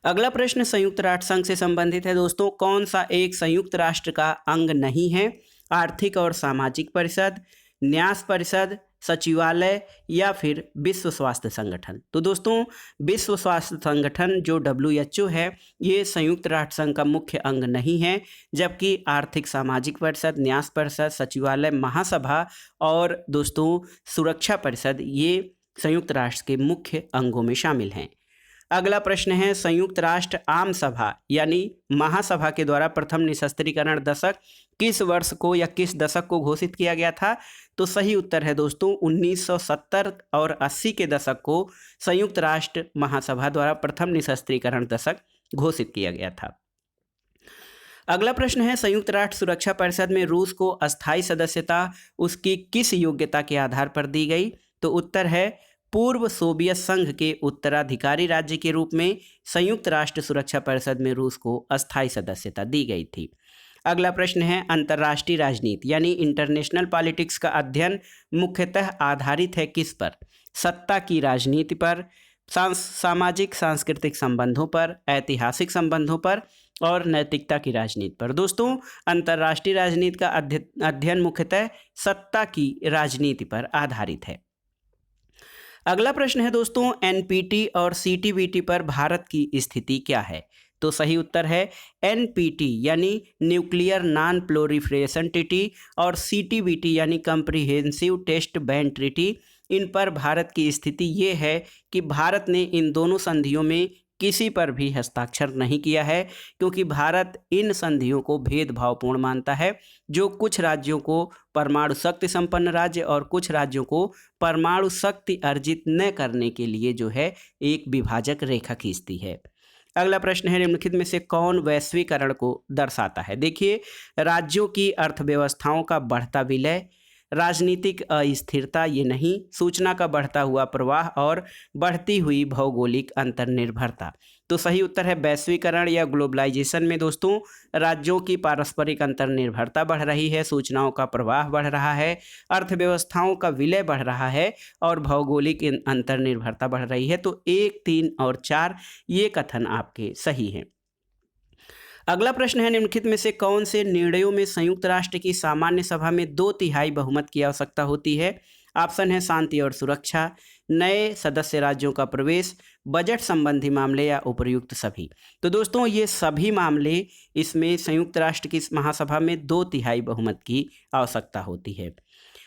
अगला प्रश्न संयुक्त राष्ट्र संघ से संबंधित है दोस्तों। कौन सा एक संयुक्त राष्ट्र का अंग नहीं है? आर्थिक और सामाजिक परिषद, न्यास परिषद, सचिवालय या फिर विश्व स्वास्थ्य संगठन। तो दोस्तों विश्व स्वास्थ्य संगठन जो WHO है, ये संयुक्त राष्ट्र संघ का मुख्य अंग नहीं है, जबकि आर्थिक सामाजिक परिषद, न्यास परिषद, सचिवालय, महासभा और दोस्तों सुरक्षा परिषद ये संयुक्त राष्ट्र के मुख्य अंगों में शामिल हैं। अगला प्रश्न है संयुक्त राष्ट्र आम सभा यानी महासभा के द्वारा प्रथम निशस्त्रीकरण दशक किस वर्ष को या किस दशक को घोषित किया गया था? तो सही उत्तर है दोस्तों 1970 और 80 के दशक को संयुक्त राष्ट्र महासभा द्वारा प्रथम निशस्त्रीकरण दशक घोषित किया गया था। अगला प्रश्न है संयुक्त राष्ट्र सुरक्षा परिषद में रूस को अस्थायी सदस्यता उसकी किस योग्यता के आधार पर दी गई? तो उत्तर है पूर्व सोवियत संघ के उत्तराधिकारी राज्य के रूप में संयुक्त राष्ट्र सुरक्षा परिषद में रूस को अस्थायी सदस्यता दी गई थी। अगला प्रश्न है अंतर्राष्ट्रीय राजनीति यानी इंटरनेशनल पॉलिटिक्स का अध्ययन मुख्यतः आधारित है किस पर? सत्ता की राजनीति पर, सामाजिक सांस्कृतिक संबंधों पर, ऐतिहासिक संबंधों पर और नैतिकता की राजनीति पर। दोस्तों अंतर्राष्ट्रीय राजनीति का अध्ययन मुख्यतः सत्ता की राजनीति पर आधारित है। अगला प्रश्न है दोस्तों NPT और CTBT पर भारत की स्थिति क्या है? तो सही उत्तर है NPT यानी न्यूक्लियर नॉन प्रोलिफरेशन ट्रीटी और CTBT यानी कम्प्रिहेंसिव टेस्ट बैन ट्रीटी। इन पर भारत की स्थिति ये है कि भारत ने इन दोनों संधियों में किसी पर भी हस्ताक्षर नहीं किया है, क्योंकि भारत इन संधियों को भेदभावपूर्ण मानता है, जो कुछ राज्यों को परमाणु शक्ति संपन्न राज्य और कुछ राज्यों को परमाणु शक्ति अर्जित न करने के लिए जो है एक विभाजक रेखा खींचती है। अगला प्रश्न है निम्नलिखित में से कौन वैश्वीकरण को दर्शाता है? देखिए राज्यों की अर्थव्यवस्थाओं का बढ़ता विलय, राजनीतिक अस्थिरता ये नहीं, सूचना का बढ़ता हुआ प्रवाह और बढ़ती हुई भौगोलिक अंतर्निर्भरता। तो सही उत्तर है वैश्वीकरण या ग्लोबलाइजेशन में दोस्तों राज्यों की पारस्परिक अंतर्निर्भरता बढ़ रही है, सूचनाओं का प्रवाह बढ़ रहा है, अर्थव्यवस्थाओं का विलय बढ़ रहा है और भौगोलिक अंतर्निर्भरता बढ़ रही है। तो 1, 3 और 4 ये कथन आपके सही हैं। अगला प्रश्न है निम्नलिखित में से कौन से निर्णयों में संयुक्त राष्ट्र की सामान्य सभा में 2/3 बहुमत की आवश्यकता होती है? ऑप्शन है शांति और सुरक्षा, नए सदस्य राज्यों का प्रवेश, बजट संबंधी मामले या उपर्युक्त सभी। तो दोस्तों ये सभी मामले इसमें संयुक्त राष्ट्र की महासभा में 2/3 बहुमत की आवश्यकता होती है।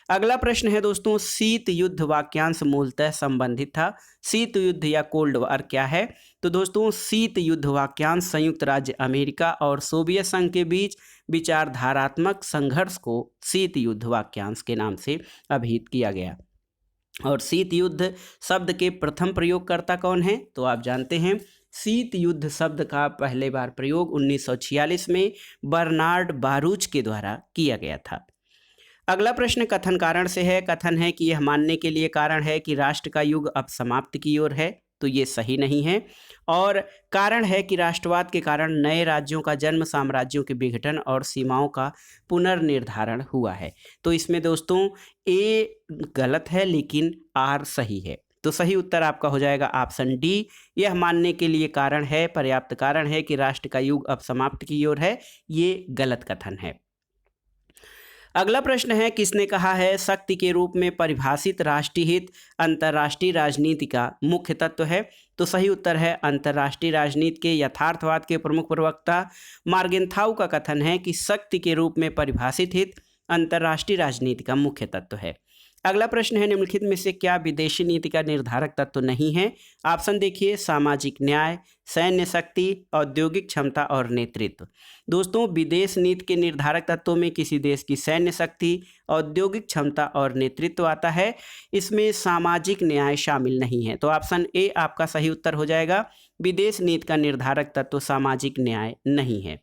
अगला प्रश्न है दोस्तों शीत युद्ध वाक्यांश मूलतः संबंधित था। शीत युद्ध या कोल्ड वार क्या है? तो दोस्तों शीत युद्ध वाक्यांश संयुक्त राज्य अमेरिका और सोवियत संघ के बीच विचारधारात्मक संघर्ष को शीत युद्ध वाक्यांश के नाम से अभिहित किया गया। और शीत युद्ध शब्द के प्रथम प्रयोगकर्ता कौन है? तो आप जानते हैं शीत युद्ध शब्द का पहले बार प्रयोग 1946 में बर्नार्ड बारूच के द्वारा किया गया था। अगला प्रश्न कथन कारण से है। कथन है कि यह मानने के लिए कारण है कि राष्ट्र का युग अब समाप्ति की ओर है। तो ये सही नहीं है। और कारण है कि राष्ट्रवाद के कारण नए राज्यों का जन्म, साम्राज्यों के विघटन और सीमाओं का पुनर्निर्धारण हुआ है। तो इसमें दोस्तों ए गलत है लेकिन आर सही है। तो सही उत्तर आपका हो जाएगा ऑप्शन डी। यह मानने के लिए कारण है, पर्याप्त कारण है कि राष्ट्र का युग अब समाप्ति की ओर है। ये गलत कथन है। अगला प्रश्न है किसने कहा है शक्ति के रूप में परिभाषित राष्ट्रीय हित अंतर्राष्ट्रीय राजनीति का मुख्य तत्व है? तो सही उत्तर है अंतर्राष्ट्रीय राजनीति के यथार्थवाद के प्रमुख प्रवक्ता मार्गेंथाउ का कथन है कि शक्ति के रूप में परिभाषित हित अंतर्राष्ट्रीय राजनीति का मुख्य तत्व है। अगला प्रश्न है निम्नलिखित में से क्या विदेशी नीति का निर्धारक तत्व नहीं है? ऑप्शन देखिए सामाजिक न्याय, सैन्य शक्ति, औद्योगिक क्षमता और नेतृत्व। दोस्तों विदेश नीति के निर्धारक तत्वों में किसी देश की सैन्य शक्ति, औद्योगिक क्षमता और नेतृत्व आता है। इसमें सामाजिक न्याय शामिल नहीं है। तो ऑप्शन ए आपका सही उत्तर हो जाएगा। विदेश नीति का निर्धारक तत्व सामाजिक न्याय नहीं है।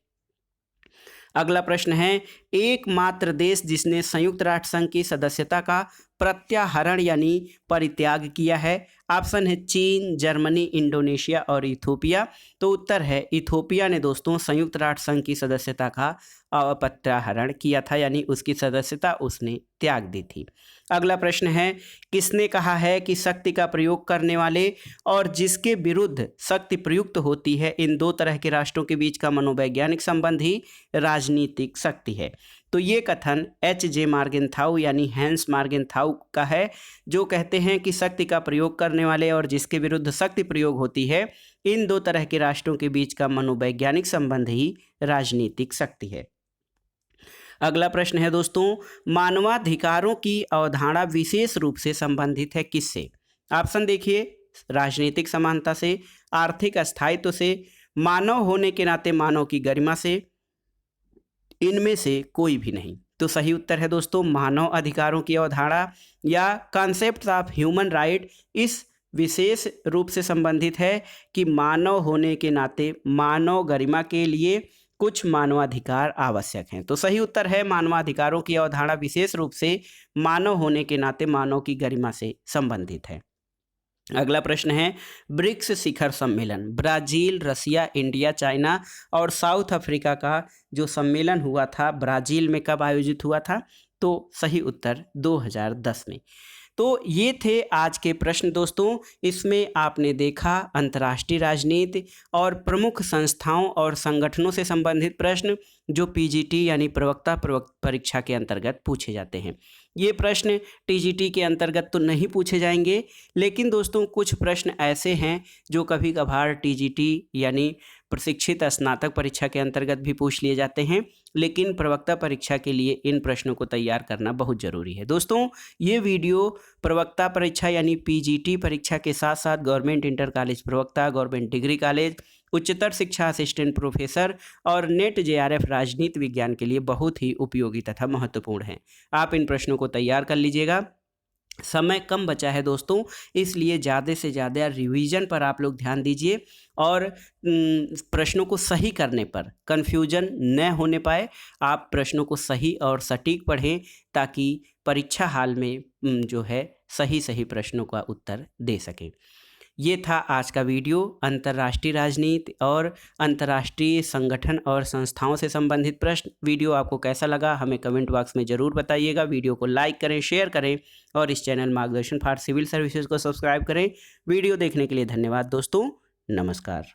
अगला प्रश्न है एकमात्र देश जिसने संयुक्त राष्ट्र संघ की सदस्यता का प्रत्याहरण यानी परित्याग किया है? ऑप्शन है चीन, जर्मनी, इंडोनेशिया और इथोपिया। तो उत्तर है इथोपिया ने दोस्तों संयुक्त राष्ट्र संघ की सदस्यता का प्रत्याहरण किया था, यानी उसकी सदस्यता उसने त्याग दी थी। अगला प्रश्न है, किसने कहा है कि शक्ति का प्रयोग करने वाले और जिसके विरुद्ध शक्ति प्रयुक्त होती है, इन दो तरह के राष्ट्रों के बीच का मनोवैज्ञानिक संबंध ही राजनीतिक शक्ति है? तो ये कथन H.J. मार्गेनथाउ यानी हैंस मार्गेनथाउ का है, जो कहते हैं कि शक्ति का प्रयोग करने वाले और जिसके विरुद्ध शक्ति प्रयोग होती है, इन दो तरह के राष्ट्रों के बीच का मनोवैज्ञानिक संबंध ही राजनीतिक शक्ति है। अगला प्रश्न है दोस्तों, मानवाधिकारों की अवधारणा विशेष रूप से संबंधित है किससे? ऑप्शन देखिए, राजनीतिक समानता से, आर्थिक स्थायित्व से, मानव होने के नाते मानव की गरिमा से, इनमें से कोई भी नहीं। तो सही उत्तर है दोस्तों मानव अधिकारों की अवधारणा या कॉन्सेप्ट ऑफ ह्यूमन राइट इस विशेष रूप से संबंधित है कि मानव होने के नाते मानव गरिमा के लिए कुछ मानवाधिकार आवश्यक हैं। तो सही उत्तर है मानवाधिकारों की अवधारणा विशेष रूप से मानव होने के नाते मानव की गरिमा से संबंधित है। अगला प्रश्न है, ब्रिक्स शिखर सम्मेलन ब्राजील, रसिया, इंडिया, चाइना और साउथ अफ्रीका का जो सम्मेलन हुआ था ब्राजील में कब आयोजित हुआ था? तो सही उत्तर 2010 में। तो ये थे आज के प्रश्न दोस्तों। इसमें आपने देखा अंतर्राष्ट्रीय राजनीति और प्रमुख संस्थाओं और संगठनों से संबंधित प्रश्न जो पीजीटी यानी प्रवक्ता परीक्षा के अंतर्गत पूछे जाते हैं। ये प्रश्न टीजीटी के अंतर्गत तो नहीं पूछे जाएंगे, लेकिन दोस्तों कुछ प्रश्न ऐसे हैं जो कभी कभार टीजीटी यानी प्रशिक्षित स्नातक परीक्षा के अंतर्गत भी पूछ लिए जाते हैं, लेकिन प्रवक्ता परीक्षा के लिए इन प्रश्नों को तैयार करना बहुत ज़रूरी है। दोस्तों ये वीडियो प्रवक्ता परीक्षा यानी पीजीटी परीक्षा के साथ साथ गवर्नमेंट इंटर कॉलेज प्रवक्ता, गवर्नमेंट डिग्री कॉलेज, उच्चतर शिक्षा असिस्टेंट प्रोफेसर और नेट जेआरएफ राजनीति विज्ञान के लिए बहुत ही उपयोगी तथा महत्वपूर्ण है। आप इन प्रश्नों को तैयार कर लीजिएगा। समय कम बचा है दोस्तों, इसलिए ज़्यादा से ज़्यादा रिवीजन पर आप लोग ध्यान दीजिए और प्रश्नों को सही करने पर कन्फ्यूजन न होने पाए। आप प्रश्नों को सही और सटीक पढ़ें ताकि परीक्षा हाल में जो है सही प्रश्नों का उत्तर दे सकें। ये था आज का वीडियो अंतर्राष्ट्रीय राजनीति और अंतर्राष्ट्रीय संगठन और संस्थाओं से संबंधित प्रश्न। वीडियो आपको कैसा लगा हमें कमेंट बॉक्स में ज़रूर बताइएगा। वीडियो को लाइक करें, शेयर करें और इस चैनल मार्गदर्शन फॉर सिविल सर्विसेज को सब्सक्राइब करें। वीडियो देखने के लिए धन्यवाद दोस्तों। नमस्कार।